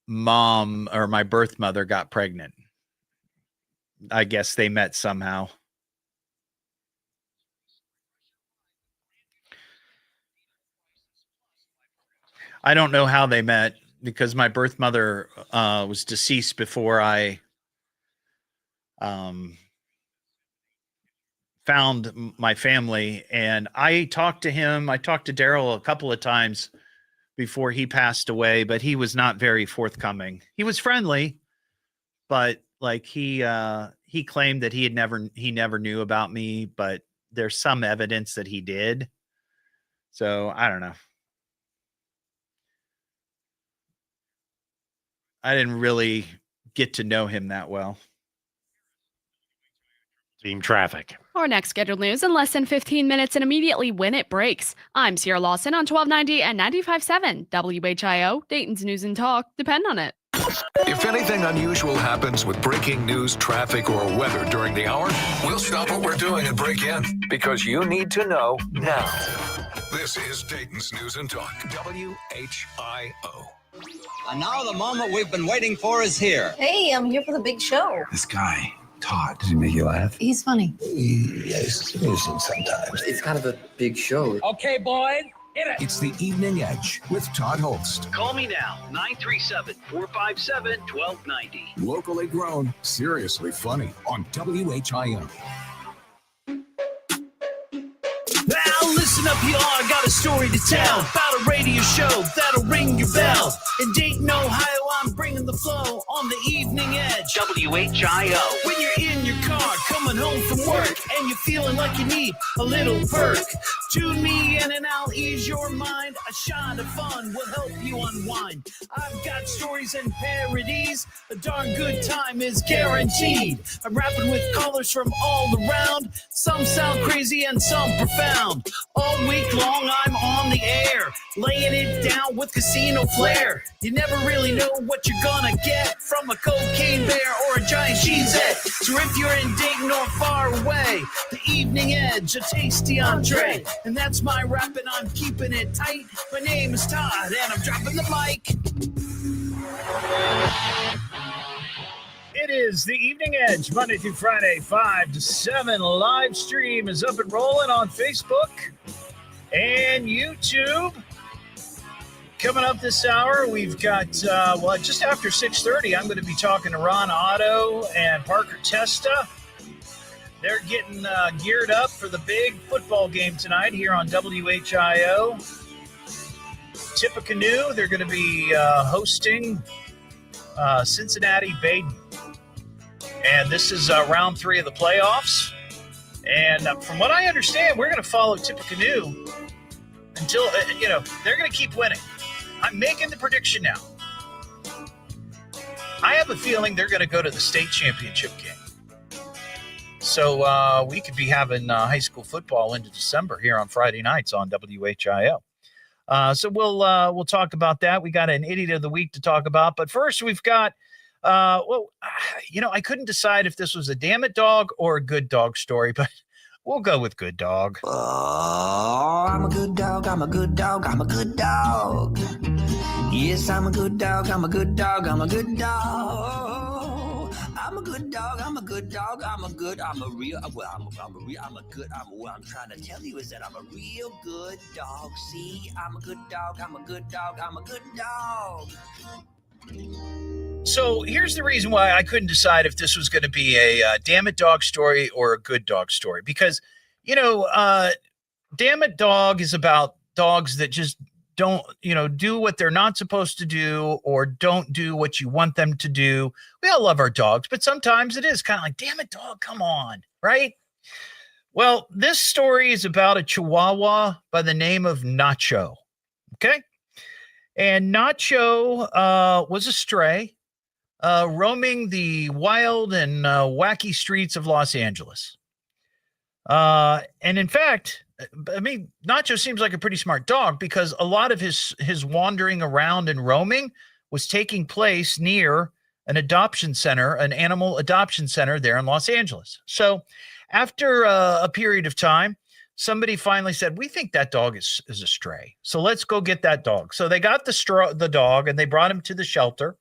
mom or my birth mother got pregnant. I guess they met somehow. I don't know how they met because my birth mother was deceased before I found my family. And I talked to him. I talked to Daryl a couple of times before he passed away, but he was not very forthcoming. He was friendly, but like he claimed that he never knew about me, but there's some evidence that he did. So I don't know. I didn't really get to know him that well. Team traffic. Our next scheduled news in less than 15 minutes and immediately when it breaks. I'm Sierra Lawson on 1290 and 95.7 WHIO, Dayton's News and Talk. Depend on it. If anything unusual happens with breaking news, traffic, or weather during the hour, we'll stop what we're doing and break in because you need to know now. This is Dayton's News and Talk, WHIO. And now the moment we've been waiting for is here. Hey, I'm here for the big show. This guy, Todd, does he make you laugh? He's funny. Yes, amusing sometimes. It's kind of a big show. Okay, boys, hit it. It's the Evening Edge with Todd Hollst. Call me now, 937-457-1290. Locally grown, seriously funny on WHIO. Now listen up, y'all. I got a story to tell about a radio show that'll ring your bell. In Dayton, Ohio, I'm bringing the flow on the Evening Edge. WHIO. When you're in your car, coming home from work, and you're feeling like you need a little perk, tune me in and I'll ease your mind. A shot of fun will help you unwind. I've got stories and parodies. A darn good time is guaranteed. I'm rapping with callers from all around. Some sound crazy and some profound. All week long, I'm on the air, laying it down with casino flair. You never really know what you're gonna get from a cocaine bear or a giant cheesehead. So if you're in Dayton or far away, the Evening Edge, a tasty entree. And that's my rap, and I'm keeping it tight. My name is Todd, and I'm dropping the mic. It is the Evening Edge, Monday through Friday, 5 to 7. Live stream is up and rolling on Facebook and YouTube. Coming up this hour, we've got, just after 6:30, I'm going to be talking to Ron Otto and Parker Testa. They're getting geared up for the big football game tonight here on WHIO. Tippecanoe, they're going to be hosting Cincinnati Baden. And this is round 3 of the playoffs. And from what I understand, we're going to follow Tippecanoe until, they're going to keep winning. I'm making the prediction now. I have a feeling they're going to go to the state championship game. So we could be having high school football into December here on Friday nights on WHIO. So we'll talk about that. We got an idiot of the week to talk about. But first, we've got, I couldn't decide if this was a damn it dog or a good dog story, but we'll go with good dog. Oh, I'm a good dog. I'm a good dog. I'm a good dog. Yes, I'm a good dog. I'm a good dog. I'm a good dog. I'm a good dog. I'm a good dog. I'm a real. What I'm trying to tell you is that I'm a real good dog. See, I'm a good dog. I'm a good dog. I'm a good dog. So here's the reason why I couldn't decide if this was going to be a damn it dog story or a good dog story. Because, damn it dog is about dogs that just don't, do what they're not supposed to do or don't do what you want them to do. We all love our dogs, but sometimes it is kind of like, damn it dog, come on, right? Well, this story is about a Chihuahua by the name of Nacho, okay? And Nacho was a stray roaming the wild and wacky streets of Los Angeles. And in fact, Nacho seems like a pretty smart dog because a lot of his wandering around and roaming was taking place near an adoption center, an animal adoption center there in Los Angeles. So after a period of time, somebody finally said, we think that dog is a stray. So let's go get that dog. So they got the dog and they brought him to the shelter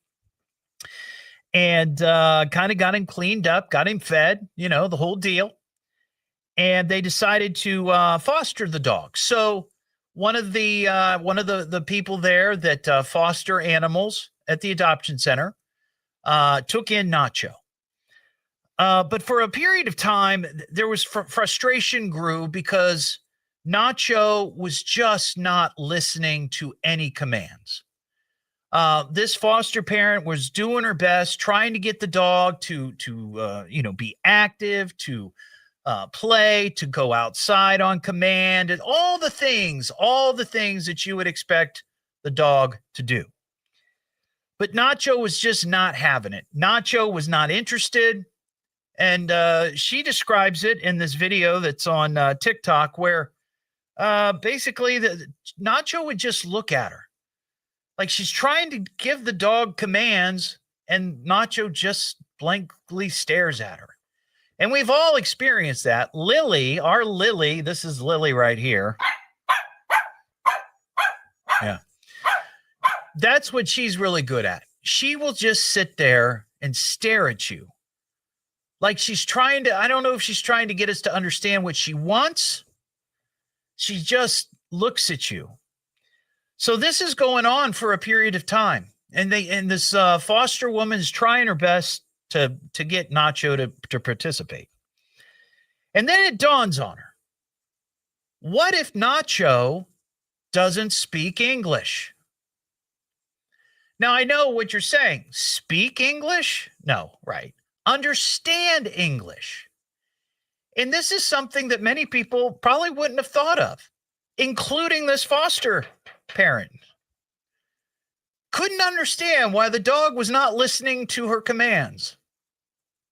and kind of got him cleaned up, got him fed, the whole deal. And they decided to foster the dog. So one of the people there that foster animals at the adoption center took in Nacho. But for a period of time, there was frustration grew because Nacho was just not listening to any commands. This foster parent was doing her best, trying to get the dog to be active, to play, to go outside on command, and all the things that you would expect the dog to do. But Nacho was just not having it. Nacho was not interested. And she describes it in this video that's on TikTok where basically Nacho would just look at her. Like she's trying to give the dog commands and Nacho just blankly stares at her. And we've all experienced that. Lily, our Lily, this is Lily right here. Yeah. That's what she's really good at. She will just sit there and stare at you. Like she's trying to, I don't know if she's trying to get us to understand what she wants. She just looks at you. So this is going on for a period of time. And this foster woman is trying her best to get Nacho to participate. And then it dawns on her. What if Nacho doesn't speak English? Now, I know what you're saying. Speak English? No, right. Understand English. And this is something that many people probably wouldn't have thought of, including this foster parent. Couldn't understand why the dog was not listening to her commands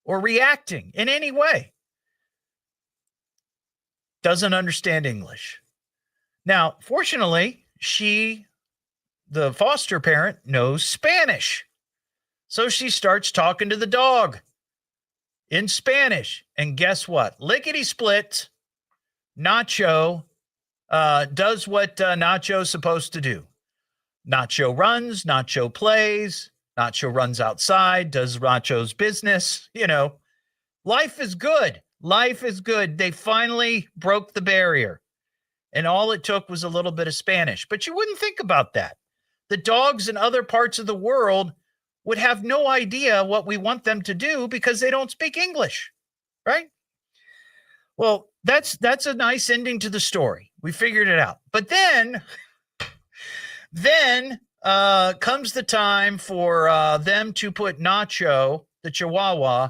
or reacting in any way. Doesn't understand English. Now, fortunately, the foster parent, knows Spanish. So she starts talking to the dog in Spanish. And guess what? Lickety split, Nacho does what Nacho's supposed to do. Nacho runs, Nacho plays, Nacho runs outside, does Nacho's business. Life is good. Life is good. They finally broke the barrier. And all it took was a little bit of Spanish. But you wouldn't think about that. The dogs in other parts of the world would have no idea what we want them to do because they don't speak English, right? Well, that's a nice ending to the story. We figured it out. But then comes the time for them to put Nacho, the Chihuahua,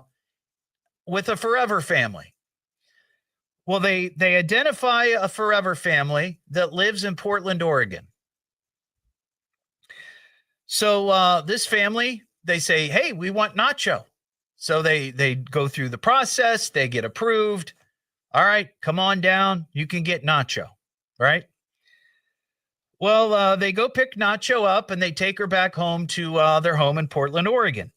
with a forever family. Well, they identify a forever family that lives in Portland, Oregon. So this family, they say, hey, we want Nacho. So they go through the process. They get approved. All right, come on down. You can get Nacho, right? Well, they go pick Nacho up and they take her back home to their home in Portland, Oregon.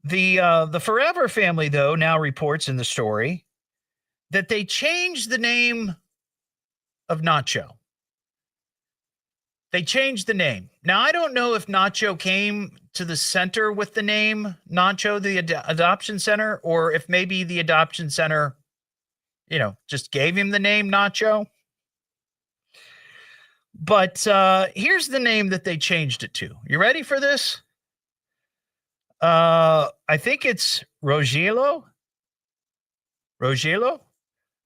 The Forever family, though, now reports in the story that they changed the name of Nacho. They changed the name. Now, I don't know if Nacho came to the center with the name Nacho, the adoption center, or if maybe the adoption center, just gave him the name Nacho. But here's the name that they changed it to. You ready for this? I think it's Rogelio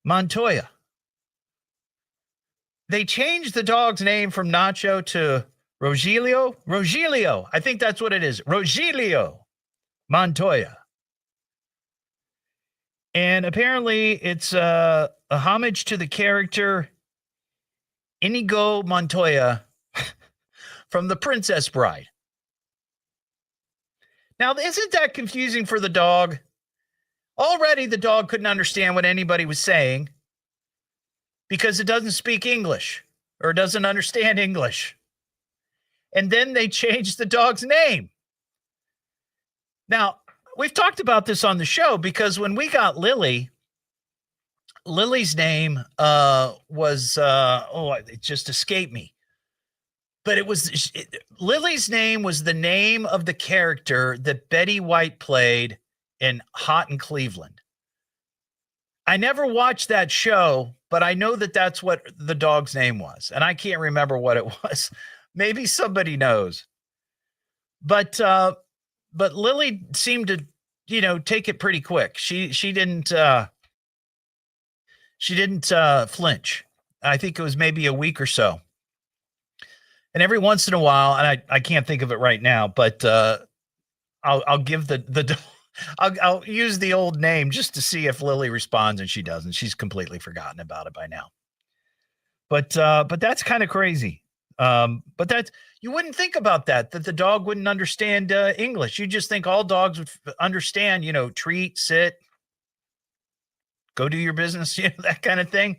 Montoya. They changed the dog's name from Nacho to Rogelio. I think that's what it is. Rogelio Montoya. And apparently it's a homage to the character Inigo Montoya from The Princess Bride. Now, isn't that confusing for the dog? Already the dog couldn't understand what anybody was saying because it doesn't speak English or doesn't understand English. And then they changed the dog's name. Now, we've talked about this on the show because when we got Lily's name was, it just escaped me. But Lily's name was the name of the character that Betty White played in Hot in Cleveland. I never watched that show, but I know that that's what the dog's name was. And I can't remember what it was. Maybe somebody knows. But Lily seemed to, take it pretty quick. She didn't flinch. I think it was maybe a week or so. And every once in a while, and I can't think of it right now, but I'll give I'll use the old name just to see if Lily responds, and she doesn't. She's completely forgotten about it by now. But that's kind of crazy. But that's, you wouldn't think about that the dog wouldn't understand English. You just think all dogs would understand, treat, sit, go do your business, that kind of thing.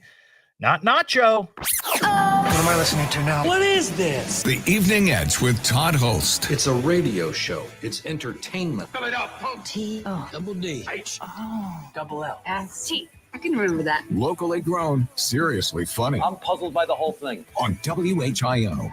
Not Nacho. What am I listening to now? What is this? The Evening Edge with Todd Hollst. It's a radio show. It's entertainment. Fill it up. Double D. Double L. S-T. I can remember that. Locally grown, seriously funny. I'm puzzled by the whole thing. On WHIO.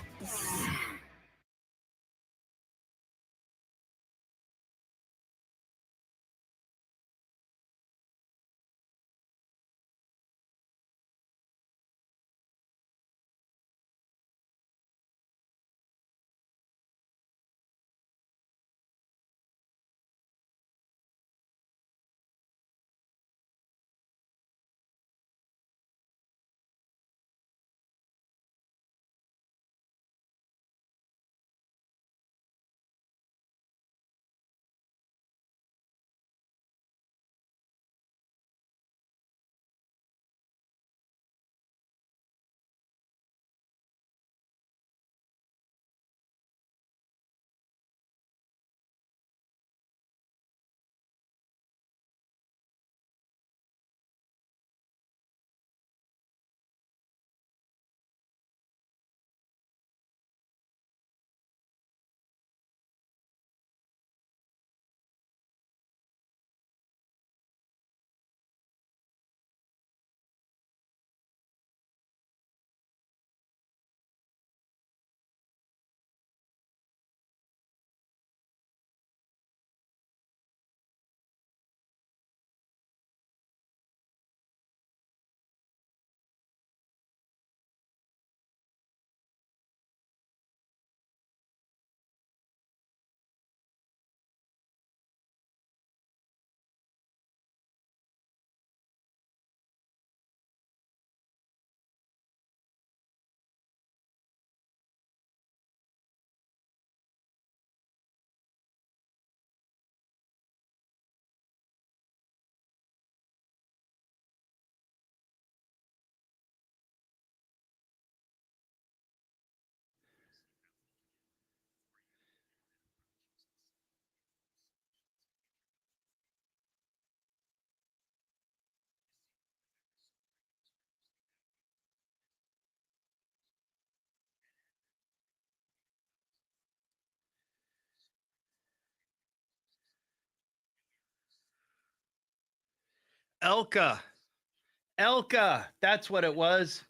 Elka. That's what it was.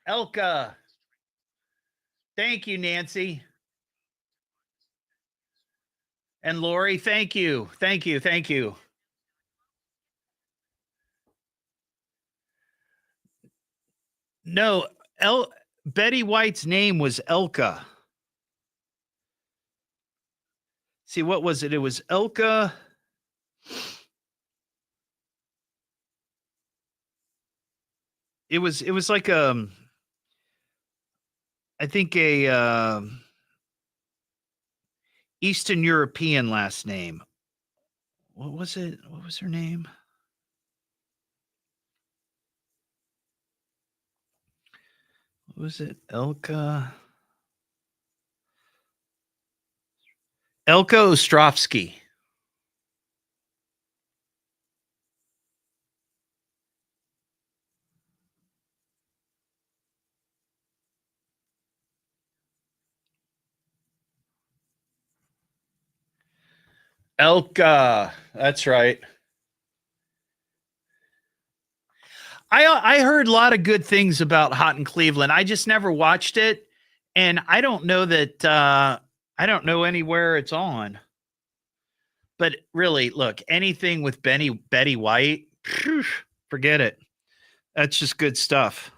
Elka. Thank you, Nancy. And Lori, thank you. Thank you. No, Betty White's name was Elka. See, what was it? It was Elka. It was like I think a Eastern European last name. What was it? What was her name? What was it? Elka Ostrovsky. Elka. That's right. I heard a lot of good things about Hot in Cleveland. I just never watched it, and I don't know that I don't know anywhere it's on. But really, look, anything with Betty White, forget it. That's just good stuff.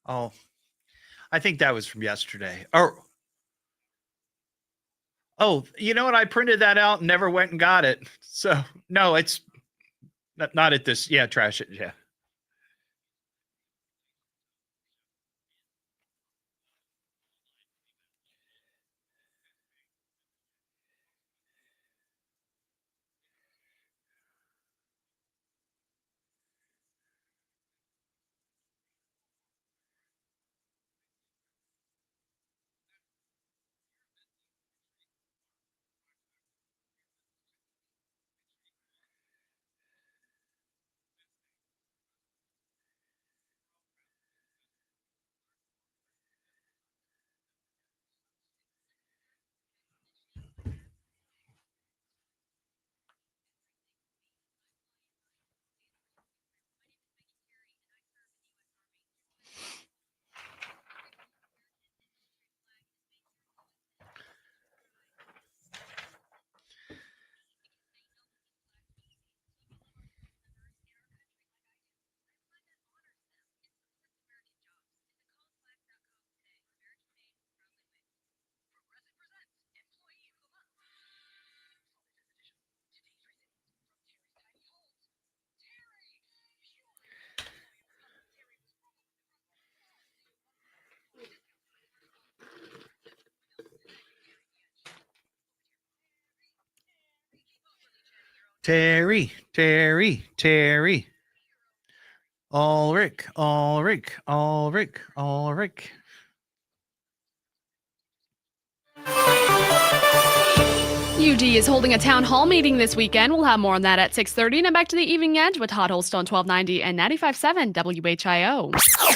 Oh, I think that was from yesterday. Oh, you know what? I printed that out and never went and got it. So no, it's not at this. Yeah, trash it. Yeah. Terry. Ulrich. UD is holding a town hall meeting this weekend. We'll have more on that at 6:30. Now back to the Evening Edge with Todd Hollst on 1290 and 95.7 WHIO.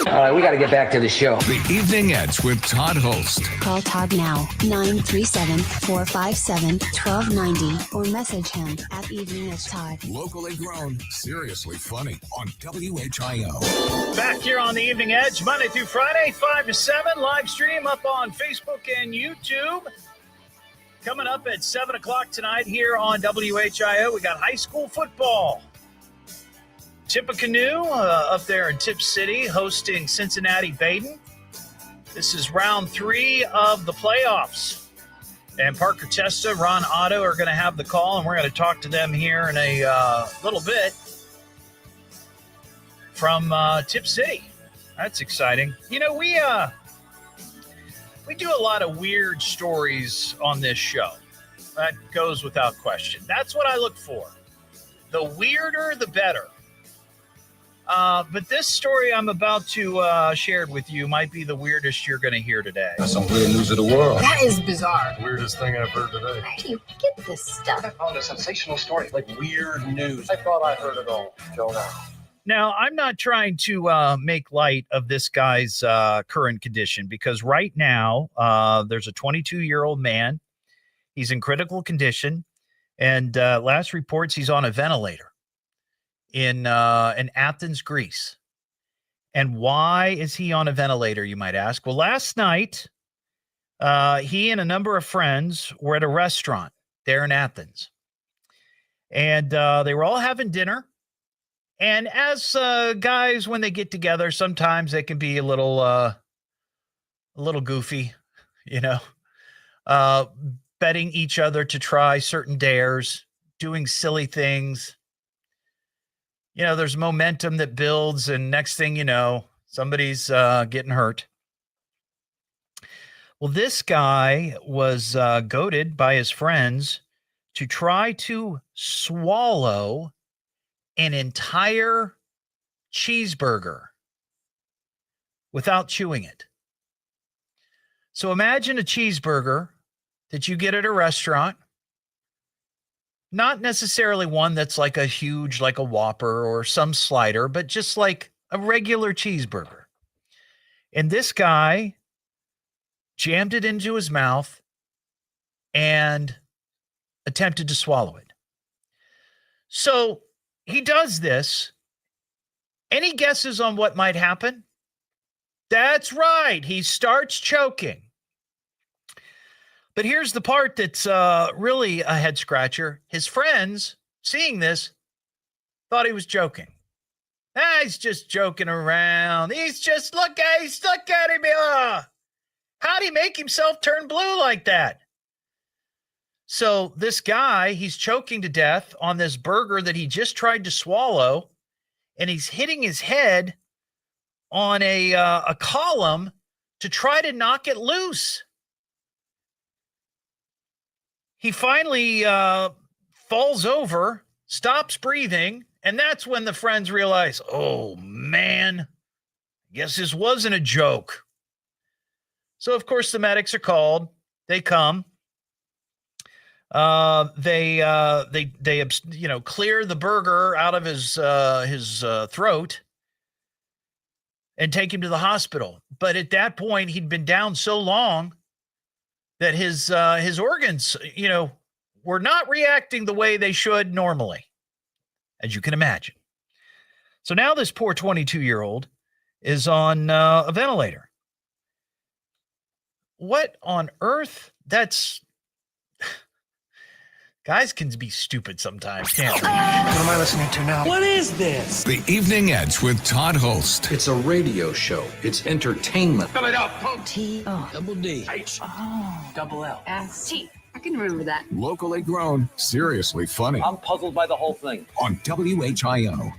All right, we got to get back to the show. The Evening Edge with Todd Hollst. Call Todd now, 937-457-1290, or message him at Evening Edge Todd. Locally grown, seriously funny on WHIO. Back here on the Evening Edge, Monday through Friday, 5 to 7, live stream up on Facebook and YouTube. Coming up at 7 o'clock tonight here on WHIO, we got high school football. Tippecanoe up there in Tip City hosting Cincinnati Baden. This is round 3 of the playoffs. And Parker Testa, Ron Otto are going to have the call, and we're going to talk to them here in a little bit from Tip City. That's exciting. You know, We do a lot of weird stories on this show. That goes without question. That's what I look for. The weirder, the better. But this story I'm about to share with you might be the weirdest you're going to hear today. That's some weird news of the world. That is bizarre. Weirdest thing I've heard today. Where do you get this stuff? I found a sensational story. Like weird news. I thought I heard it all. Jonah. Now, I'm not trying to make light of this guy's current condition because right now there's a 22-year-old man. He's in critical condition, and last reports he's on a ventilator in Athens, Greece. And why is he on a ventilator, you might ask? Well, last night, he and a number of friends were at a restaurant there in Athens. And they were all having dinner. And as guys, when they get together, sometimes they can be a little goofy, you know, betting each other to try certain dares, doing silly things. You know, there's momentum that builds, and next thing you know, somebody's getting hurt. Well, this guy was goaded by his friends to try to swallow an entire cheeseburger without chewing it. So imagine a cheeseburger that you get at a restaurant. Not necessarily one that's like a huge, like a Whopper or some slider, but just like a regular cheeseburger. And this guy jammed it into his mouth and attempted to swallow it. So he does this. Any guesses on what might happen? That's right. He starts choking. But here's the part that's really a head scratcher. His friends, seeing this, thought he was joking. He's just joking around. He's just, look at him. How'd he make himself turn blue like that? So this guy, he's choking to death on this burger that he just tried to swallow, and he's hitting his head on a column to try to knock it loose. He finally falls over, stops breathing, and that's when the friends realize, oh, man, I guess this wasn't a joke. So, of course, the medics are called. They come. They clear the burger out of his throat and take him to the hospital. But at that point, he'd been down so long that his organs, were not reacting the way they should normally, as you can imagine. So now this poor 22-year-old is on a ventilator. What on earth? Guys can be stupid sometimes, can't they? What am I listening to now? What is this? The Evening Edge with Todd Hollst. It's a radio show. It's entertainment. Fill it up. T-O. Double D. H. Oh. Double L. S-T. I can remember that. Locally grown, seriously funny. I'm puzzled by the whole thing. On WHIO.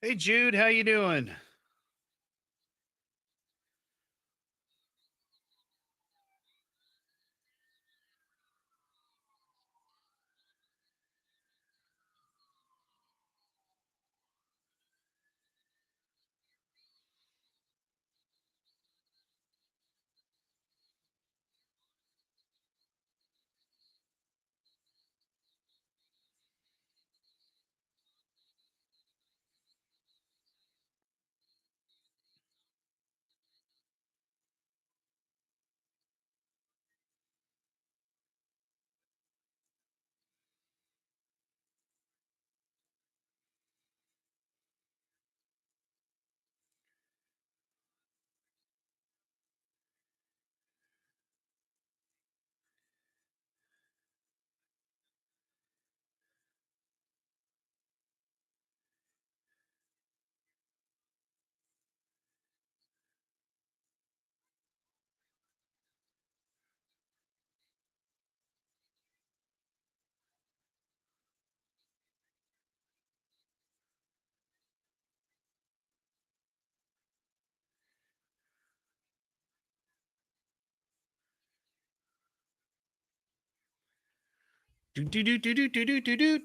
Hey, Jude, how you doing? Do.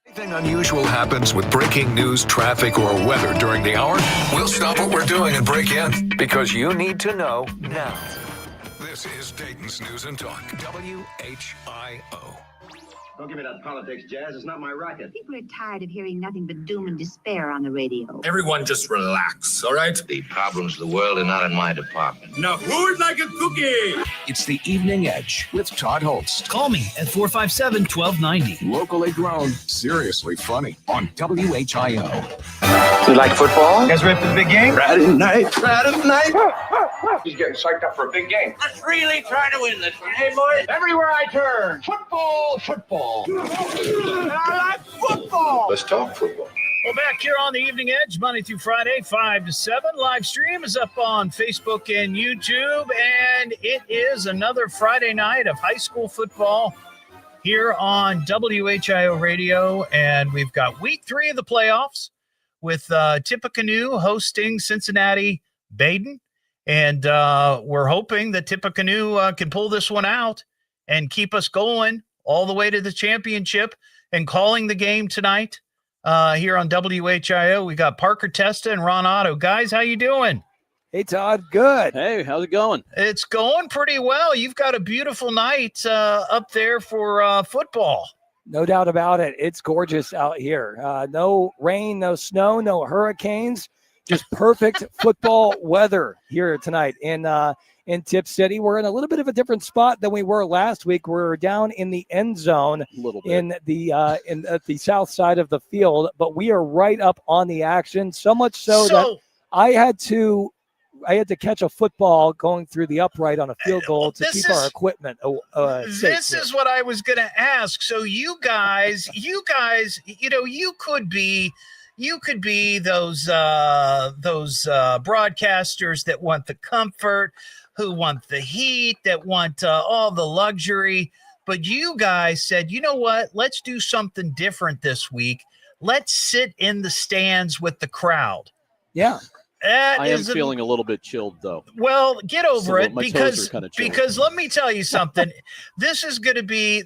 Anything unusual happens with breaking news, traffic, or weather during the hour, we'll stop what we're doing and break in because you need to know now. This is Dayton's News and Talk, WHIO. Don't give me that politics, Jazz. It's not my racket. People are tired of hearing nothing but doom and despair on the radio. Everyone just relax, all right? The problems of the world are not in my department. Now, who'd like a cookie? It's the Evening Edge with Todd Hollst. Call me at 457-1290. Locally grown, seriously funny on WHIO. You like football? You guys ready for the big game? Friday night. He's getting psyched up for a big game. Let's really try to win this one, hey, boys? Everywhere I turn, football, football. I like football. Let's talk football. Well, back here on the Evening Edge, Monday through Friday, 5 to 7. Live stream is up on Facebook and YouTube, and it is another Friday night of high school football here on WHIO Radio, and we've got week 3 of the playoffs with Tippecanoe hosting Cincinnati Baden, and we're hoping that Tippecanoe can pull this one out and keep us going all the way to the championship. And calling the game tonight here on WHIO, we got Parker Testa and Ron Otto. Guys, how you doing? Hey, Todd. Good. Hey, how's it going? It's going pretty well. You've got a beautiful night up there for football. No doubt about it. It's gorgeous out here. No rain, no snow, no hurricanes. Just perfect football weather here tonight in Tip City. We're in a little bit of a different spot than we were last week. We're down in the end zone in at the south side of the field, but we are right up on the action. So much so that I had to catch a football going through the upright on a field goal to keep our equipment safe. This is what I was going to ask. So you guys, you know, you could be those broadcasters that want the comfort, who want the heat, that want all the luxury. But you guys said, you know what? Let's do something different this week. Let's sit in the stands with the crowd. Yeah. I am feeling a little bit chilled, though. Well, get over it, My because toes are kinda chilled. because let me tell you something. This is going to be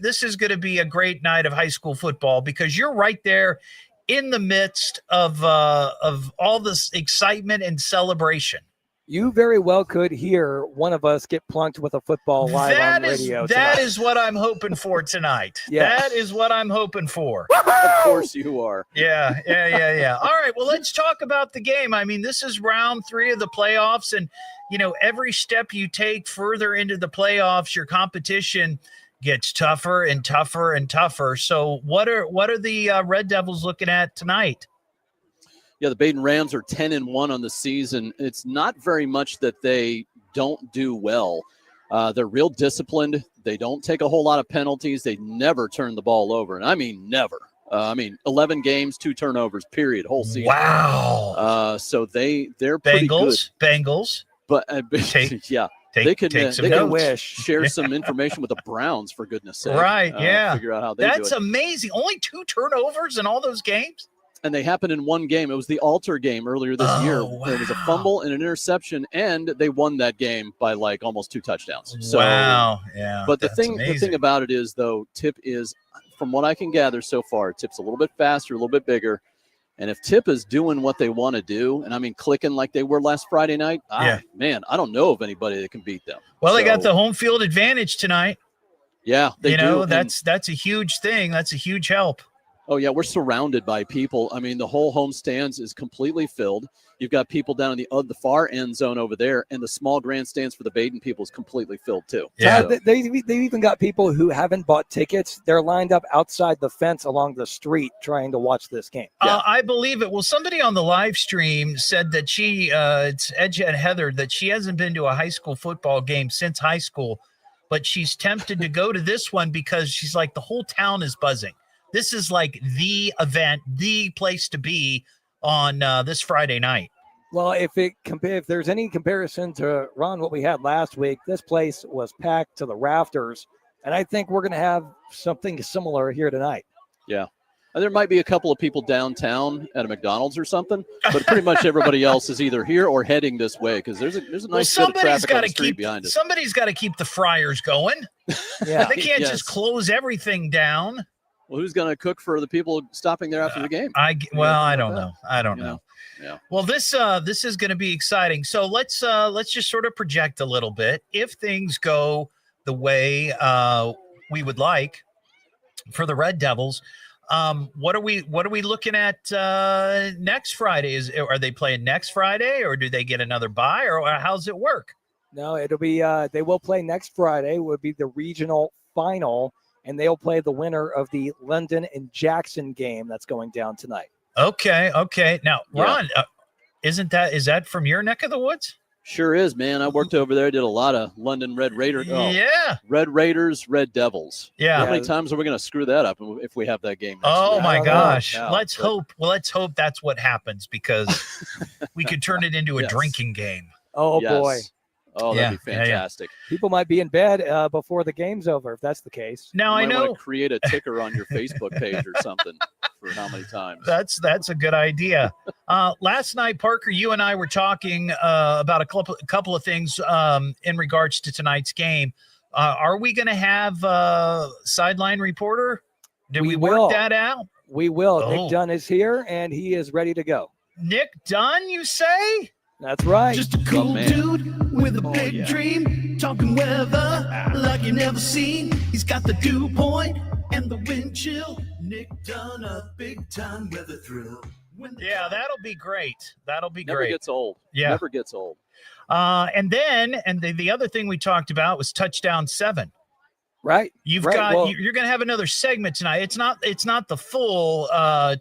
a great night of high school football, because you're right there in the midst of all this excitement and celebration. You very well could hear one of us get plunked with a football live on radio. That is what I'm hoping for tonight. Yes. That is what I'm hoping for. Of course you are. Yeah. All right, well, let's talk about the game. I mean, this is round 3 of the playoffs, and, you know, every step you take further into the playoffs, your competition gets tougher and tougher and tougher. So what are the Red Devils looking at tonight? Yeah, the Baden Rams are 10-1 on the season. It's not very much that they don't do well. They're real disciplined. They don't take a whole lot of penalties. They never turn the ball over, and I mean never. 11 games, 2 turnovers, period, whole season. Wow. So they're pretty good. Bengals. But yeah. They could notes. share some information with the Browns, for goodness sake. Right, yeah. Figure out how they do it. That's amazing. Only 2 turnovers in all those games? And they happened in one game. It was the Alter game earlier this year. Wow. There was a fumble and an interception, and they won that game by like almost 2 touchdowns. So, wow. Yeah. But the thing about it is, though, Tip is, from what I can gather so far, Tip's a little bit faster, a little bit bigger. And if Tip is doing what they want to do, and I mean clicking like they were last Friday night, man, I don't know of anybody that can beat them. Well, they got the home field advantage tonight. Yeah, they do. That's a huge thing. That's a huge help. Oh, yeah, we're surrounded by people. I mean, the whole home stands is completely filled. You've got people down in the far end zone over there, and the small grandstands for the Baden people is completely filled too. Yeah, they've even got people who haven't bought tickets. They're lined up outside the fence along the street trying to watch this game. I believe it. Well, somebody on the live stream said that it's Edge and Heather, that she hasn't been to a high school football game since high school, but she's tempted to go to this one because she's like, the whole town is buzzing. This is like the event, the place to be on this Friday night. Well, if there's any comparison to, Ron, what we had last week, this place was packed to the rafters, and I think we're going to have something similar here tonight. Yeah. And there might be a couple of people downtown at a McDonald's or something, but pretty much everybody else is either here or heading this way, because there's a nice bit of traffic on the street behind us. Somebody's got to keep the fryers going. Yeah. They can't just close everything down. Well, who's going to cook for the people stopping there after the game? I don't know. I don't know. Yeah. Well, this is going to be exciting. So let's just sort of project a little bit. If things go the way we would like for the Red Devils, what are we looking at next Friday? Are they playing next Friday, or do they get another bye, or how's it work? No, it'll be they will play next Friday. Will be the regional final, and they'll play the winner of the London and Jackson game that's going down tonight. Okay. Now, Ron, is that from your neck of the woods? Sure is, man. I worked over there, did a lot of London Red Raiders. Yeah. Red Raiders, Red Devils. Yeah. How many times are we going to screw that up if we have that game next Oh, week? my gosh. Let's hope that's what happens, because we could turn it into a drinking game. Oh, boy. Oh, that'd be fantastic. People might be in bed before the game's over if that's the case. Now, I know. Want to create a ticker on your Facebook page or something for how many times. That's a good idea. Last night, Parker, you and I were talking about a couple of things in regards to tonight's game. Are we going to have a sideline reporter? Did we work that out? We will. Nick Dunn is here, and he is ready to go. Nick Dunn, you say? That's right. Just a cool dude with a big dream, talking weather like you never seen. He's got the dew point and the wind chill. Nick Dunn, a big time weather thrill. Yeah, that'll be great. That'll be Never great. gets old. Yeah. Never gets old. And the other thing we talked about was touchdown 7. Right. You're going to have another segment tonight. It's not the full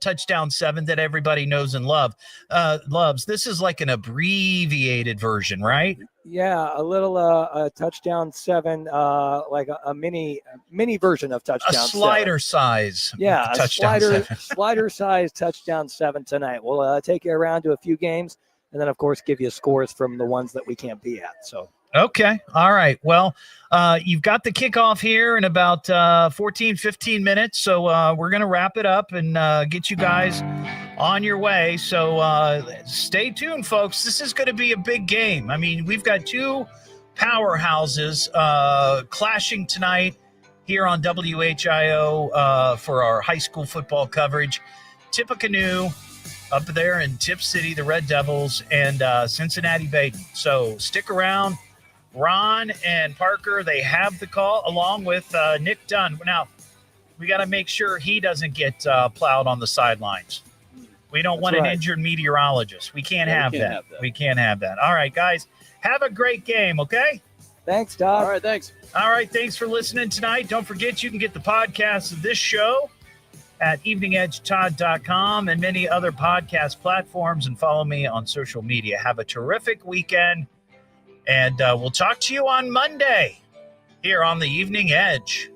touchdown 7 that everybody knows and loves. This is like an abbreviated version, right? Yeah, a little touchdown 7, like a mini version of touchdown 7. A slider size. Yeah, touchdown 7. slider size touchdown 7 tonight. We'll take you around to a few games, and then of course give you scores from the ones that we can't be at. So. Okay. All right. Well, you've got the kickoff here in about 15 minutes. So we're going to wrap it up and get you guys on your way. So stay tuned, folks. This is going to be a big game. I mean, we've got 2 powerhouses clashing tonight here on WHIO for our high school football coverage. Tippecanoe up there in Tip City, the Red Devils, and Cincinnati Baden. So stick around. Ron and Parker, they have the call along with Nick Dunn. Now, we got to make sure he doesn't get plowed on the sidelines. We don't want an injured meteorologist. We can't have that. We can't have that. All right, guys, have a great game, okay? Thanks, Todd. All right, thanks. All right, thanks for listening tonight. Don't forget you can get the podcast of this show at eveningedgetodd.com and many other podcast platforms, and follow me on social media. Have a terrific weekend. And we'll talk to you on Monday here on the Evening Edge.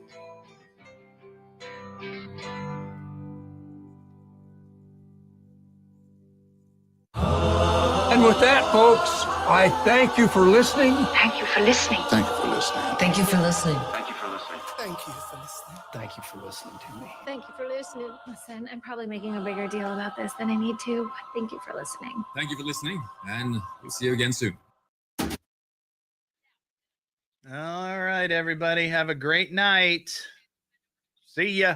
And with that, folks, I thank you for listening. Thank you for listening. Thank you for listening. Thank you for listening. Thank you for listening. Thank you for listening. Thank you for listening to me. Thank you for listening. Listen, I'm probably making a bigger deal about this than I need to. Thank you for listening. Thank you for listening, and we'll see you again soon. All right, everybody. Have a great night. See ya.